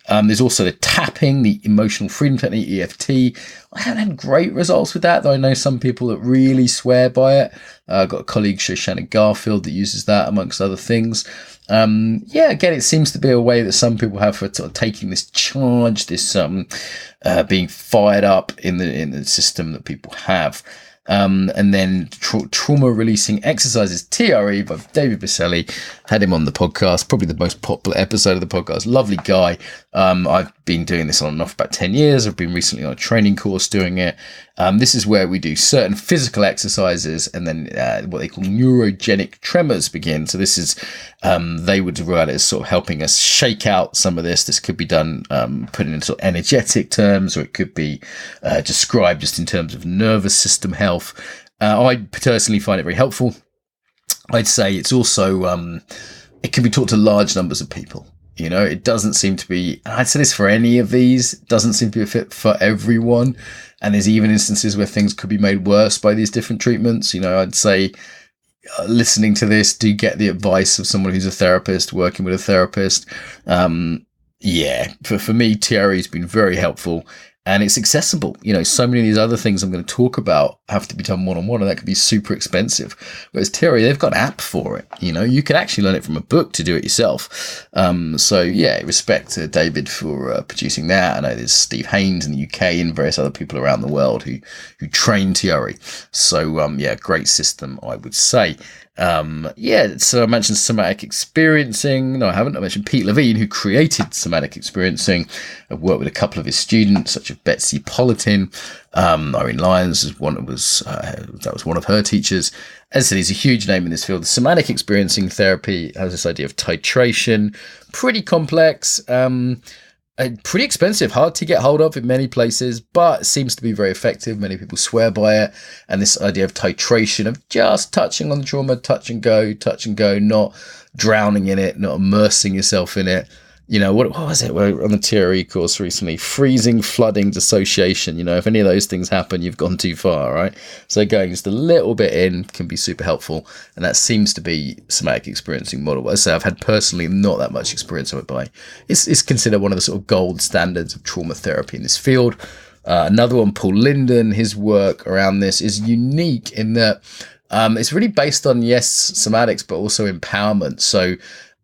There's also the tapping, the emotional freedom technique, EFT. I haven't had great results with that, though I know some people that really swear by it. I've got a colleague, Shoshana Garfield, that uses that amongst other things. Again, it seems to be a way that some people have for sort of taking this charge, this being fired up in the system that people have. And then trauma releasing exercises, TRE, by David Baselli. Had him on the podcast, probably the most popular episode of the podcast. Lovely guy. I've been doing this on and off about 10 years. I've been recently on a training course doing it. This is where we do certain physical exercises, and then what they call neurogenic tremors begin. So this is, they would regard it as sort of helping us shake out some of this. This could be done, put in sort of energetic terms, or it could be described just in terms of nervous system health. I personally find it very helpful. I'd say it's also, it can be taught to large numbers of people. It doesn't seem to be, I'd say this for any of these, it doesn't seem to be a fit for everyone. And there's even instances where things could be made worse by these different treatments. I'd say listening to this, do get the advice of someone who's a therapist, working with a therapist. For me, TRE has been very helpful. And it's accessible. So many of these other things I'm going to talk about have to be done one-on-one, and that can be super expensive. Whereas TRE, they've got an app for it. You can actually learn it from a book to do it yourself. Respect to David for producing that. I know there's Steve Haynes in the UK and various other people around the world who train TRE. So, great system, I would say. So I mentioned somatic experiencing. No, I haven't. I mentioned Pete Levine, who created somatic experiencing. I've worked with a couple of his students, such as Betsy Politin. Irene Lyons that was one of her teachers. As I said, he's a huge name in this field. The somatic experiencing therapy has this idea of titration, pretty complex. Pretty expensive, hard to get hold of in many places, but seems to be very effective. Many people swear by it. And this idea of titration, of just touching on the trauma, touch and go, not drowning in it, not immersing yourself in it. What was it? We're on the TRE course recently, freezing, flooding, dissociation. If any of those things happen, you've gone too far, right? So going just a little bit in can be super helpful. And that seems to be somatic experiencing model. As I say, I've had personally not that much experience of it, but it's considered one of the sort of gold standards of trauma therapy in this field. Another one, Paul Linden, his work around this is unique in that it's really based on, yes, somatics, but also empowerment. So,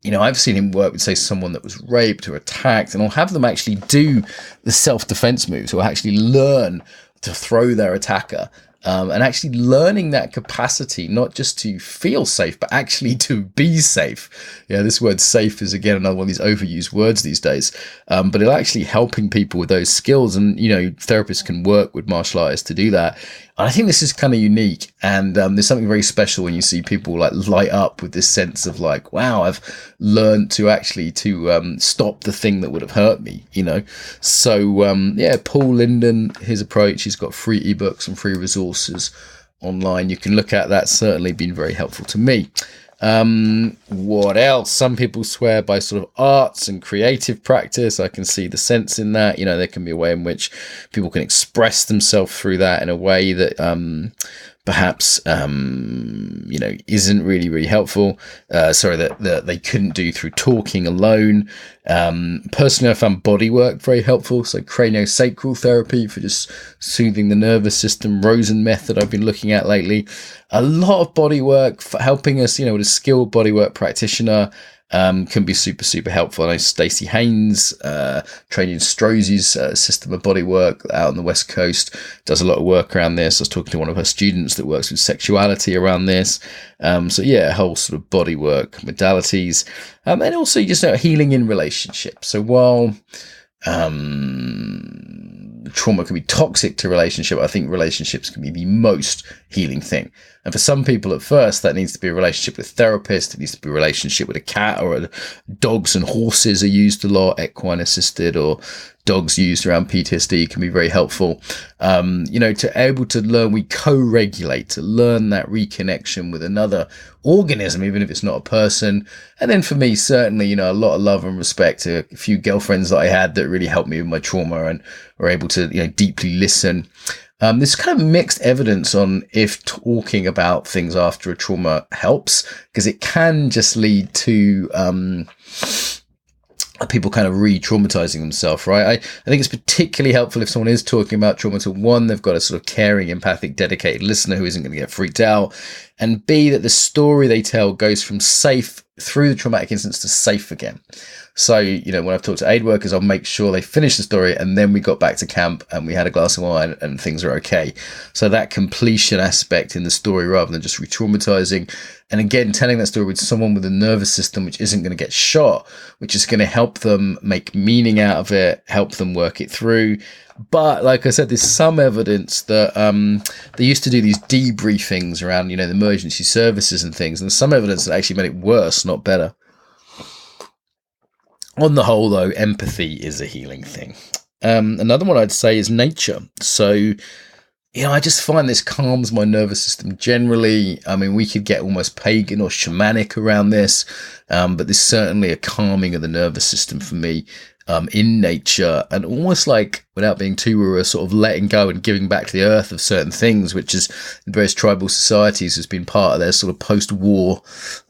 I've seen him work with, say, someone that was raped or attacked, and I'll have them actually do the self-defense moves, or actually learn to throw their attacker, and actually learning that capacity, not just to feel safe, but actually to be safe. This word safe is, again, another one of these overused words these days, but it's actually helping people with those skills. And, therapists can work with martial artists to do that. And I think this is kind of unique, and there's something very special when you see people light up with this sense of wow, I've learned to actually stop the thing that would have hurt me, So Paul Linden, his approach, he's got free ebooks and free resources online you can look at. That's certainly been very helpful to me. What else? Some people swear by sort of arts and creative practice. I can see the sense in that. There can be a way in which people can express themselves through that in a way that perhaps isn't really helpful. That they couldn't do through talking alone. Personally, I found body work very helpful. So craniosacral therapy for just soothing the nervous system. Rosen method I've been looking at lately. A lot of body work for helping us, with a skilled bodywork practitioner. Can be super helpful. I know Stacey Haynes, training Strozzi's system of bodywork out on the West Coast, does a lot of work around this. I was talking to one of her students that works with sexuality around this. A whole sort of bodywork modalities, and also just healing in relationships. So while trauma can be toxic to relationship, I think relationships can be the most healing thing. And for some people at first, that needs to be a relationship with a therapist. It needs to be a relationship with a cat, or dogs and horses are used a lot, equine assisted, or dogs used around PTSD can be very helpful. To able to learn, we co-regulate, to learn that reconnection with another organism, even if it's not a person. And then for me, certainly, a lot of love and respect to a few girlfriends that I had that really helped me with my trauma and were able to, deeply listen. There's kind of mixed evidence on if talking about things after a trauma helps, because it can just lead to people kind of re-traumatizing themselves, right? I think it's particularly helpful if someone is talking about trauma to, one, they've got a sort of caring, empathic, dedicated listener who isn't going to get freaked out, and B, that the story they tell goes from safe through the traumatic instance to safe again. So, when I've talked to aid workers, I'll make sure they finish the story, and then we got back to camp and we had a glass of wine and things are okay. So that completion aspect in the story rather than just re-traumatizing. And again, telling that story with someone with a nervous system which isn't going to get shot, which is going to help them make meaning out of it, help them work it through. But like I said, there's some evidence that they used to do these debriefings around, the emergency services and things, and some evidence that actually made it worse, not better. On the whole, though, empathy is a healing thing. Another one I'd say is nature. So, I just find this calms my nervous system generally. I mean, we could get almost pagan or shamanic around this, but there's certainly a calming of the nervous system for me. in nature, and almost like, without being too rude, sort of letting go and giving back to the earth of certain things, which is in various tribal societies has been part of their sort of post-war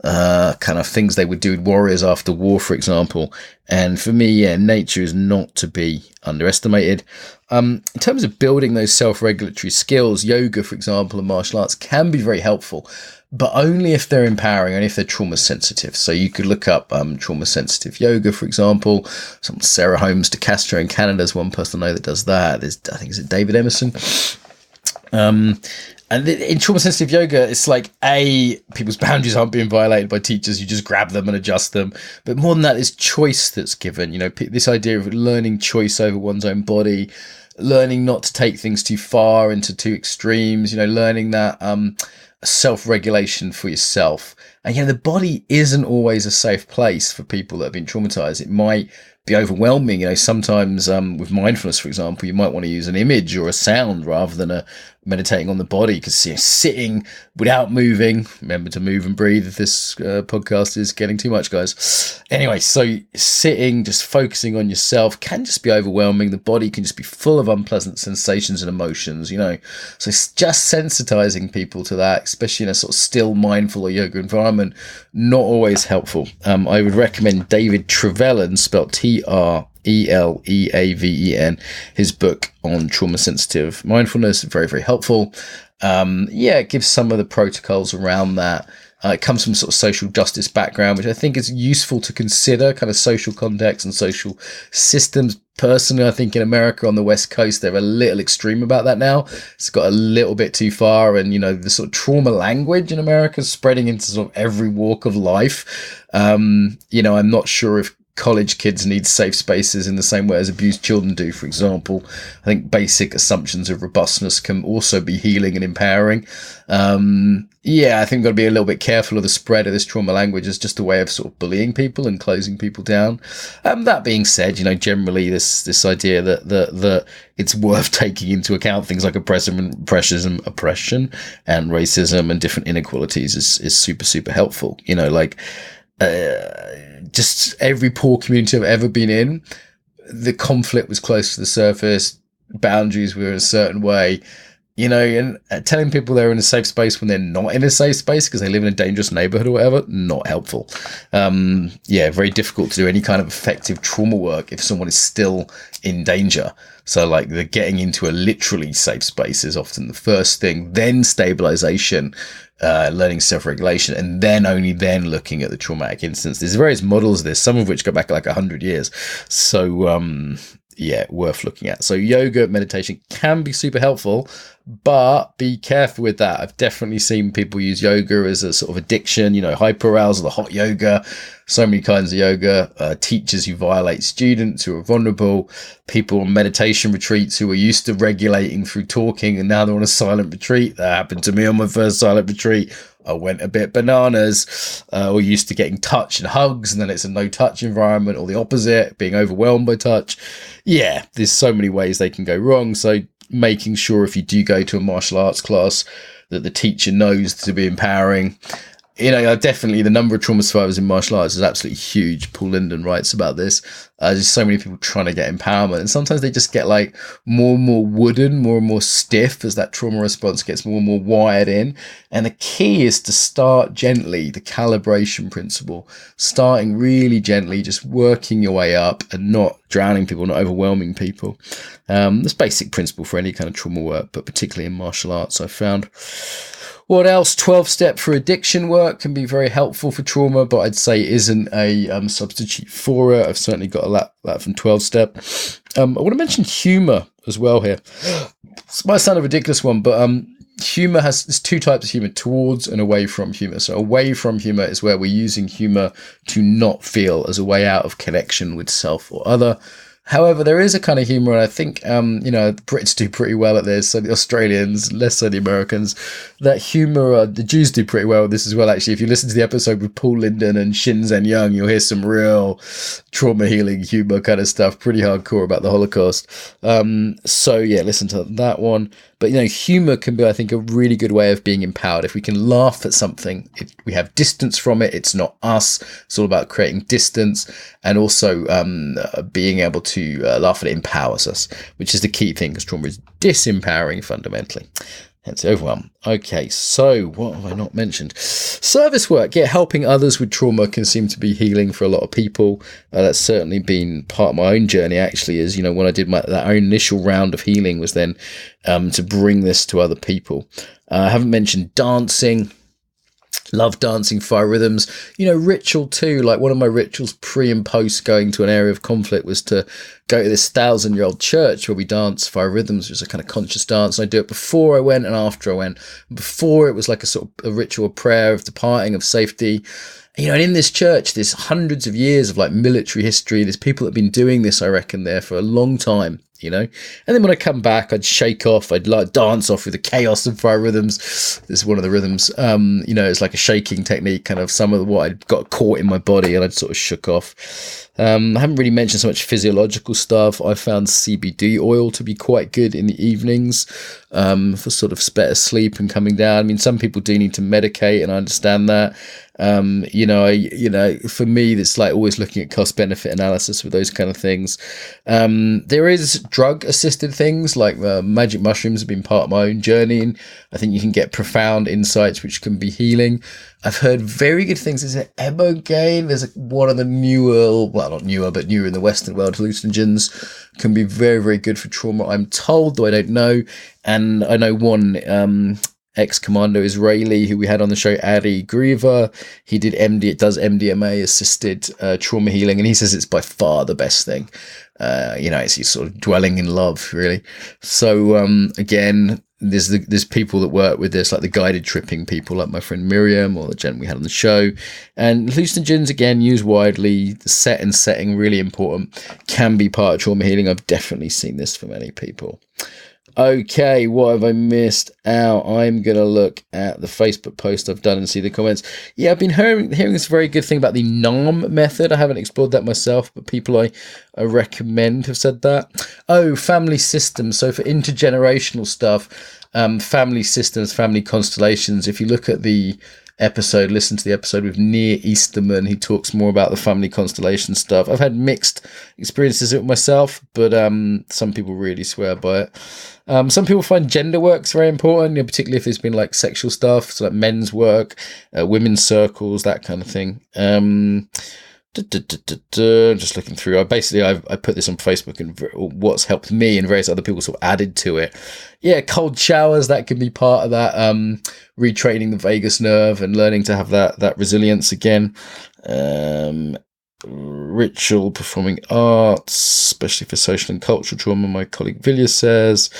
kind of things they would do with warriors after war, for example. And for me, yeah, nature is not to be underestimated. In terms of building those self-regulatory skills, yoga, for example, and martial arts can be very helpful, but only if they're empowering and if they're trauma sensitive. So you could look up trauma sensitive yoga, for example. Sarah Holmes de Castro in Canada is one person I know that does that. There's, I think, is it David Emerson? And in trauma sensitive yoga, it's like, people's boundaries aren't being violated by teachers. You just grab them and adjust them. But more than that, there's choice that's given. You know, this idea of learning choice over one's own body, learning not to take things too far into two extremes, you know, learning that self-regulation for yourself. And, you know, the body isn't always a safe place for people that have been traumatized. It might be overwhelming. You know, sometimes with mindfulness, for example, you might want to use an image or a sound rather than meditating on the body, because, you know, sitting without moving, remember to move and breathe if this podcast is getting too much, guys. Anyway, so sitting, just focusing on yourself can just be overwhelming. The body can just be full of unpleasant sensations and emotions, you know. So it's just sensitizing people to that, especially in a sort of still, mindful or yoga environment, not always helpful. I would recommend David Trevelyan, spelled Treeleaven, his book on trauma sensitive mindfulness. Very, very helpful. It gives some of the protocols around that. It comes from sort of social justice background, which I think is useful to consider, kind of social context and social systems. Personally, I think in America on the West Coast, they're a little extreme about that now. It's got a little bit too far. And, you know, the sort of trauma language in America is spreading into sort of every walk of life. You know, I'm not sure if college kids need safe spaces in the same way as abused children do, for example. I think basic assumptions of robustness can also be healing and empowering. I think we've got to be a little bit careful of the spread of this trauma language as just a way of sort of bullying people and closing people down. That being said, you know, generally this idea that it's worth taking into account things like oppression and racism and different inequalities is super, super helpful. You know, like, just every poor community I've ever been in, the conflict was close to the surface, boundaries were in a certain way, you know, and telling people they're in a safe space when they're not in a safe space because they live in a dangerous neighborhood or whatever, not helpful. Very difficult to do any kind of effective trauma work if someone is still in danger. So like the getting into a literally safe space is often the first thing, then stabilization, learning self-regulation, and then only then looking at the traumatic instance. There's various models of this, some of which go back like 100 years. So, worth looking at. So yoga, meditation can be super helpful, but be careful with that. I've definitely seen people use yoga as a sort of addiction, you know, hyperarousal, the hot yoga, so many kinds of yoga, teachers who violate students who are vulnerable, people on meditation retreats who are used to regulating through talking and now they're on a silent retreat. That happened to me on my first silent retreat. I went a bit bananas, or used to getting touch and hugs, and then it's a no touch environment, or the opposite, being overwhelmed by touch. Yeah, there's so many ways they can go wrong. So making sure if you do go to a martial arts class that the teacher knows to be empowering. You know, definitely the number of trauma survivors in martial arts is absolutely huge. Paul Linden writes about this. There's so many people trying to get empowerment, and sometimes they just get like more and more wooden, more and more stiff as that trauma response gets more and more wired in. And the key is to start gently, the calibration principle, starting really gently, just working your way up and not drowning people, not overwhelming people. That's basic principle for any kind of trauma work, but particularly in martial arts, I've found. What else? 12-step for addiction work can be very helpful for trauma, but I'd say isn't a substitute for it. I've certainly got a lot from 12-step. I want to mention humor as well here. This might sound a ridiculous one, but humor there's two types of humor, towards and away from humor. So away from humor is where we're using humor to not feel as a way out of connection with self or other. However, there is a kind of humor, and I think, the Brits do pretty well at this, so the Australians, less so the Americans. That humor, the Jews do pretty well with this as well, actually. If you listen to the episode with Paul Linden and Shinzen Young, you'll hear some real trauma healing humor kind of stuff, pretty hardcore about the Holocaust. Listen to that one. But, humor can be, I think, a really good way of being empowered. If we can laugh at something, we have distance from it. It's not us. It's all about creating distance, and also being able to laugh at it empowers us, which is the key thing, because trauma is disempowering fundamentally. Hence overwhelm. Okay, so what have I not mentioned? Service work. Yeah, helping others with trauma can seem to be healing for a lot of people. That's certainly been part of my own journey, actually, is, when I did that own initial round of healing was then to bring this to other people. I haven't mentioned dancing. Love dancing, fire rhythms, ritual too. Like one of my rituals pre and post going to an area of conflict was to go to this 1,000-year-old church where we dance fire rhythms, which is a kind of conscious dance. And I do it before I went and after I went. Before, it was like a sort of a ritual prayer of departing, of safety. And in this church, there's hundreds of years of like military history. There's people that have been doing this, I reckon, there for a long time. And then when I come back, I'd shake off, I'd like dance off with the chaos of fire rhythms. This is one of the rhythms, it's like a shaking technique, kind of some of what I'd got caught in my body and I'd sort of shook off. I haven't really mentioned so much physiological stuff. I found CBD oil to be quite good in the evenings for sort of better sleep and coming down. I mean, some people do need to medicate, and I understand that. For me, it's like always looking at cost benefit analysis with those kind of things. There is drug assisted things like magic mushrooms have been part of my own journey, and I think you can get profound insights which can be healing. I've heard very good things. Is it ibogaine? There's one of the newer, well, not newer, but newer in the Western world, hallucinogens can be very, very good for trauma, I'm told, though I don't know. And I know one ex-commando Israeli who we had on the show, Ari Griever. He did does MDMA assisted trauma healing, and he says it's by far the best thing. It's sort of dwelling in love, really. So again, there's people that work with this, like the guided tripping people, like my friend Miriam or the gent we had on the show. And hallucinogens, again, used widely. The setting really important. Can be part of trauma healing. I've definitely seen this for many people. Okay, what have I missed out? I'm going to look at the Facebook post I've done and see the comments. Yeah, I've been hearing this very good thing about the NARM method. I haven't explored that myself, but people I recommend have said that. Oh, family systems. So for intergenerational stuff, family systems, family constellations. If you look at the listen to the episode with Near Easterman, he talks more about the family constellation stuff. I've had mixed experiences with myself, but some people really swear by it. Some people find gender work's very important, particularly if there's been like sexual stuff, so like men's work, women's circles, that kind of thing. Just looking through. I put this on Facebook, and what's helped me and various other people sort of added to it. Yeah, cold showers, that can be part of that. Retraining the vagus nerve and learning to have that resilience again. Ritual, performing arts, especially for social and cultural trauma, my colleague Vilya says.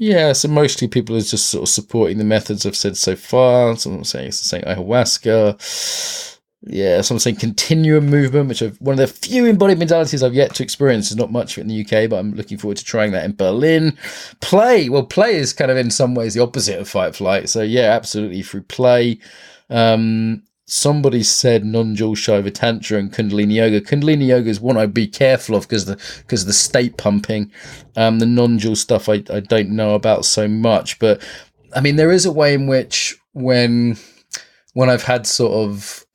Yeah, so mostly people are just sort of supporting the methods I've said so far. Some saying ayahuasca. Yeah, some saying continuum movement, which one of the few embodied modalities I've yet to experience. There's not much of it in the UK, but I'm looking forward to trying that in Berlin. Play is kind of in some ways the opposite of fight flight. So yeah, absolutely through play. Somebody said non-dual Shiva Tantra and Kundalini Yoga. Kundalini Yoga is one I'd be careful of because of the state pumping. The non-dual stuff I don't know about so much, but I mean there is a way in which when I've had sort of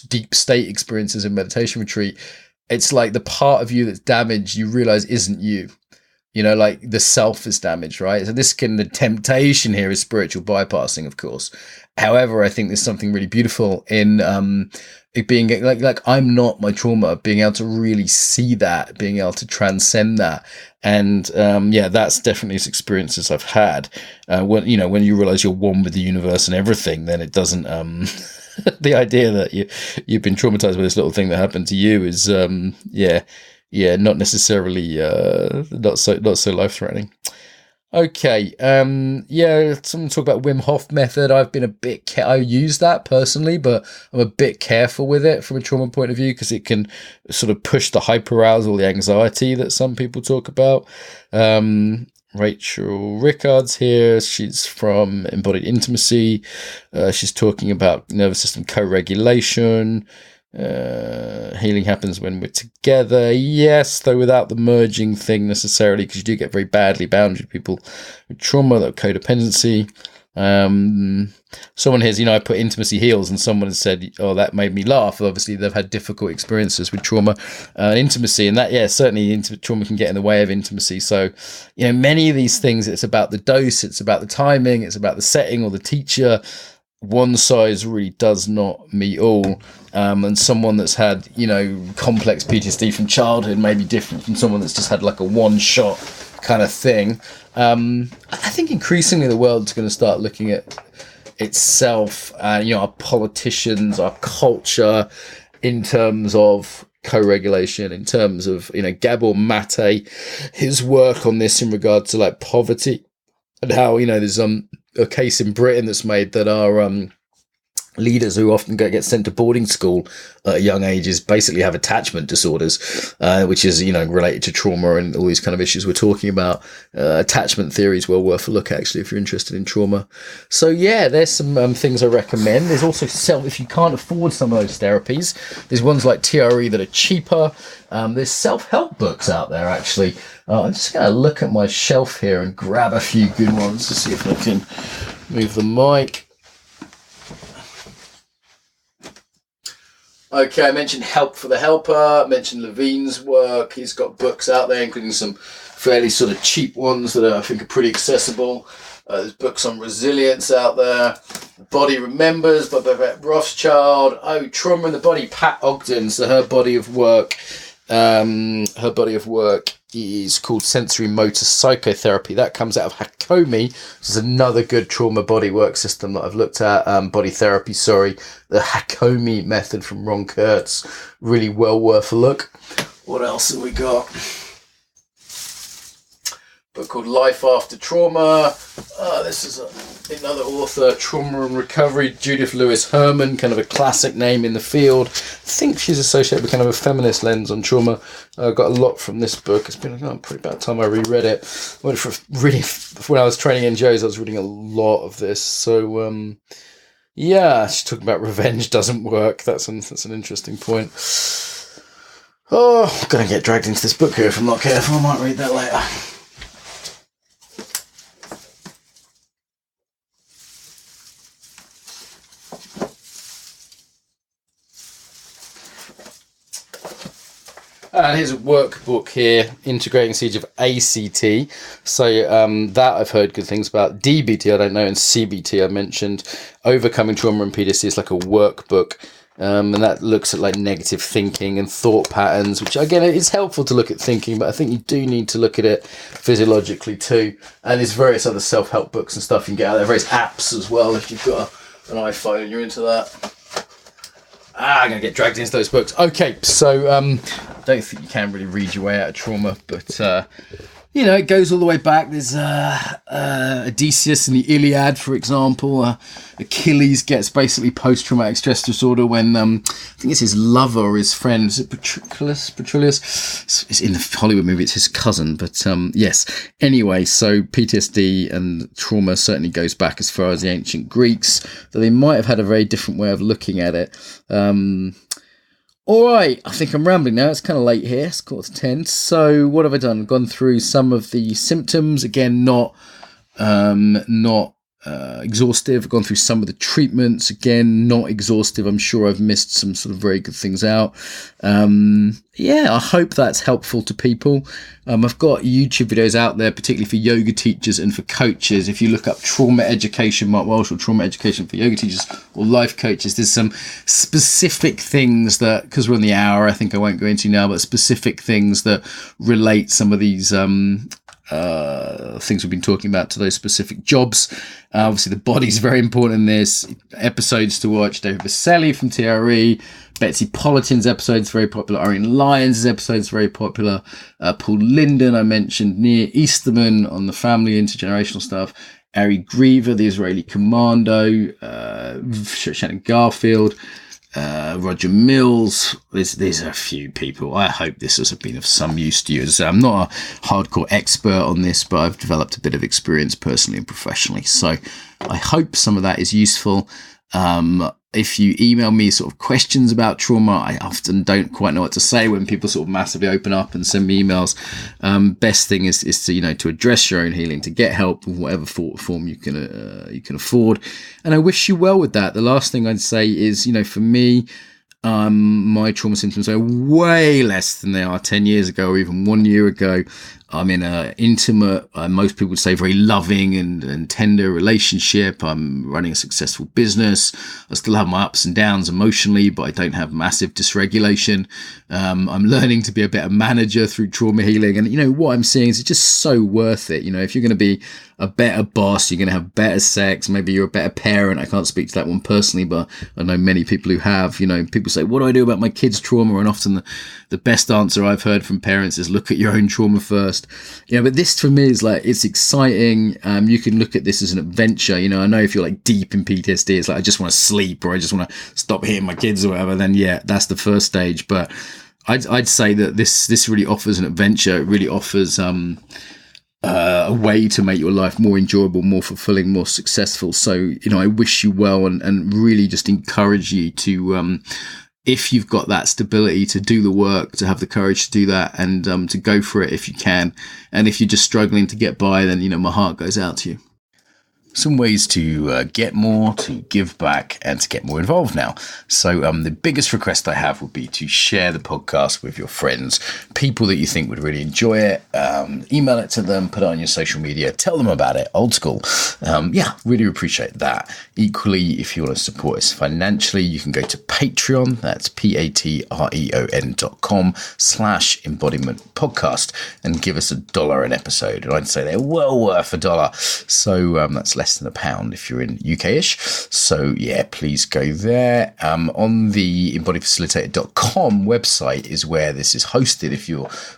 deep state experiences in meditation retreat, it's like the part of you that's damaged you realize isn't you. Like the self is damaged, right? So the temptation here is spiritual bypassing, of course. However, I think there's something really beautiful in it being like I'm not my trauma, being able to really see that, being able to transcend that. And that's definitely experiences I've had. When you realize you're one with the universe and everything, then it doesn't the idea that you've been traumatized by this little thing that happened to you is not necessarily not so life-threatening. Okay, someone talk about Wim Hof Method. I've been I use that personally, but I'm a bit careful with it from a trauma point of view because it can sort of push the hyperarousal, the anxiety that some people talk about. Rachel Rickard's here. She's from Embodied Intimacy. She's talking about nervous system co-regulation. Healing happens when we're together. Yes, though without the merging thing necessarily, because you do get very badly bounded people with trauma, that codependency. Someone here's, I put intimacy heals, and someone has said, oh, that made me laugh. Obviously, they've had difficult experiences with trauma and intimacy, and that, certainly trauma can get in the way of intimacy. So, many of these things, it's about the dose, it's about the timing, it's about the setting or the teacher. One size really does not meet all. And someone that's had, complex PTSD from childhood may be different from someone that's just had like a one-shot kind of thing. I think increasingly the world's going to start looking at itself and, our politicians, our culture, in terms of co-regulation, in terms of, Gabor Mate, his work on this in regard to like poverty, and how, there's a case in Britain that's made that our leaders who often get sent to boarding school at young ages basically have attachment disorders, which is, related to trauma and all these kind of issues we're talking about. Attachment theory is well worth a look, actually, if you're interested in trauma. So, there's some things I recommend. There's also if you can't afford some of those therapies, there's ones like TRE that are cheaper. There's self-help books out there, actually. I'm just going to look at my shelf here and grab a few good ones to see if I can move the mic. Okay, I mentioned Help for the Helper. I mentioned Levine's work. He's got books out there, including some fairly sort of cheap ones that I think are pretty accessible. There's books on resilience out there. Body Remembers by Bevette Rothschild. Oh, Trauma in the Body, Pat Ogden. So her body of work is called Sensory Motor Psychotherapy. That comes out of Hakomi, which is another good trauma body work system that I've looked at. Body therapy, the Hakomi method from Ron Kurtz, really well worth a look. What else have we got? Book called Life After Trauma. This is another author, Trauma and Recovery, Judith Lewis Herman, kind of a classic name in the field. I think she's associated with kind of a feminist lens on trauma. I got a lot from this book. It's been pretty about time I reread it. When I was training NGOs, I was reading a lot of this. So, she's talking about revenge doesn't work. That's an interesting point. Oh, I'm going to get dragged into this book here if I'm not careful. I might read that later. And here's a workbook here, Integrating Siege of ACT. So that I've heard good things about. DBT I don't know, and CBT I mentioned. Overcoming Trauma and PTSD is like a workbook. And that looks at like negative thinking and thought patterns, which again, it's helpful to look at thinking, but I think you do need to look at it physiologically too. And there's various other self-help books and stuff you can get out there, various apps as well if you've got an iPhone and you're into that. I'm going to get dragged into those books. Okay, so I don't think you can really read your way out of trauma, but, it goes all the way back. There's Odysseus in the Iliad, for example. Achilles gets basically post-traumatic stress disorder when, I think it's his lover or his friend, is it Patroclus? It's in the Hollywood movie, it's his cousin, but yes. Anyway, so PTSD and trauma certainly goes back as far as the ancient Greeks, though they might have had a very different way of looking at it. All right, I think I'm rambling now. It's kind of late here. It's 9:45. So what have I done? I've gone through some of the symptoms. Again, not exhaustive. I've gone through some of the treatments. Again, not exhaustive. I'm sure I've missed some sort of very good things out. I hope that's helpful to people. I've got YouTube videos out there, particularly for yoga teachers and for coaches. If you look up trauma education, Mark Walsh, or trauma education for yoga teachers or life coaches, there's some specific things that, because we're on the hour, I think I won't go into now, but specific things that relate some of these things we've been talking about to those specific jobs. Obviously, the body's very important in this. Episodes to watch: David Baselli from TRE, Betsy Politin's episode's very popular, Orion Lyons' episode's very popular, Paul Linden, I mentioned, Nia Easterman on the family intergenerational stuff, Ari Griever, the Israeli commando, Shannon Garfield, Roger Mills. There's a few people. I hope this has been of some use to you. I'm not a hardcore expert on this, but I've developed a bit of experience personally and professionally. So I hope some of that is useful. If you email me sort of questions about trauma, I often don't quite know what to say when people sort of massively open up and send me emails. Best thing is to, to address your own healing, to get help in whatever form you can afford. And I wish you well with that. The last thing I'd say is, for me, my trauma symptoms are way less than they are 10 years ago or even 1 year ago. I'm in a intimate, most people would say very loving and tender relationship. I'm running a successful business. I still have my ups and downs emotionally, but I don't have massive dysregulation. I'm learning to be a better manager through trauma healing. And, what I'm seeing is it's just so worth it. If you're going to be a better boss, you're going to have better sex. Maybe you're a better parent. I can't speak to that one personally, but I know many people who have. People say, what do I do about my kids' trauma? And often the best answer I've heard from parents is look at your own trauma first. But this for me is like, it's exciting. You can look at this as an adventure. I know if you're like deep in PTSD, it's like, I just want to sleep or I just want to stop hitting my kids or whatever, then yeah, that's the first stage. But I'd say that this really offers an adventure. It really offers a way to make your life more enjoyable, more fulfilling, more successful. So, I wish you well and really just encourage you to, if you've got that stability, to do the work, to have the courage to do that and to go for it if you can. And if you're just struggling to get by, then, my heart goes out to you. Some ways to get more, to give back, and to get more involved now. So the biggest request I have would be to share the podcast with your friends, people that you think would really enjoy it. Email it to them, put it on your social media, tell them about it, old school. Really appreciate that. Equally, if you want to support us financially, you can go to Patreon. That's patreon.com/embodiment podcast and give us $1 an episode. And I'd say they're well worth $1. So that's less than £1 if you're in UK-ish. So yeah, please go there. On the embodiedfacilitator.com website is where this is hosted.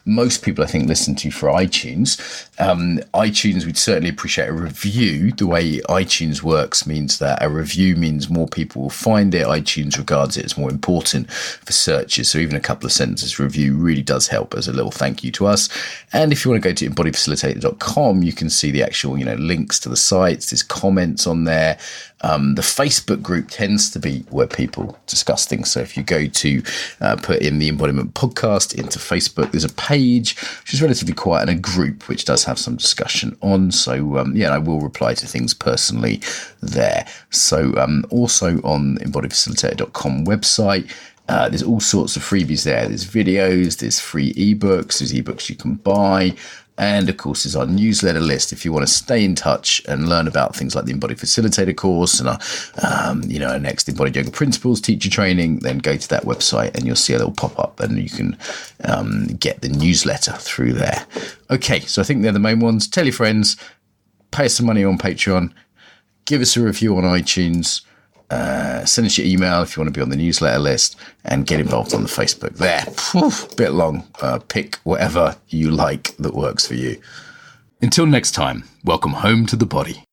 Most people I think listen to for iTunes. iTunes, we'd certainly appreciate a review. The way iTunes works means that a review means more people will find it. iTunes regards it as more important for searches. So even a couple of sentences review really does help as a little thank you to us. And if you want to go to embodiedfacilitator.com, you can see the actual, links to the sites. There's comments on there. The Facebook group tends to be where people discuss things. So if you go to put in the Embodiment Podcast into Facebook, there's a page which is relatively quiet and a group which does have some discussion on. So I will reply to things personally there. So also on embodiedfacilitator.com website, there's all sorts of freebies there. There's videos, there's free ebooks, there's ebooks you can buy. And of course, there's our newsletter list. If you want to stay in touch and learn about things like the Embodied Facilitator course and our next Embodied Yoga Principles teacher training, then go to that website and you'll see a little pop-up and you can get the newsletter through there. Okay, so I think they're the main ones. Tell your friends, pay us some money on Patreon, give us a review on iTunes, send us your email if you want to be on the newsletter list, and get involved on the Facebook there. Bit long. Pick whatever you like that works for you. Until next time, welcome home to the body.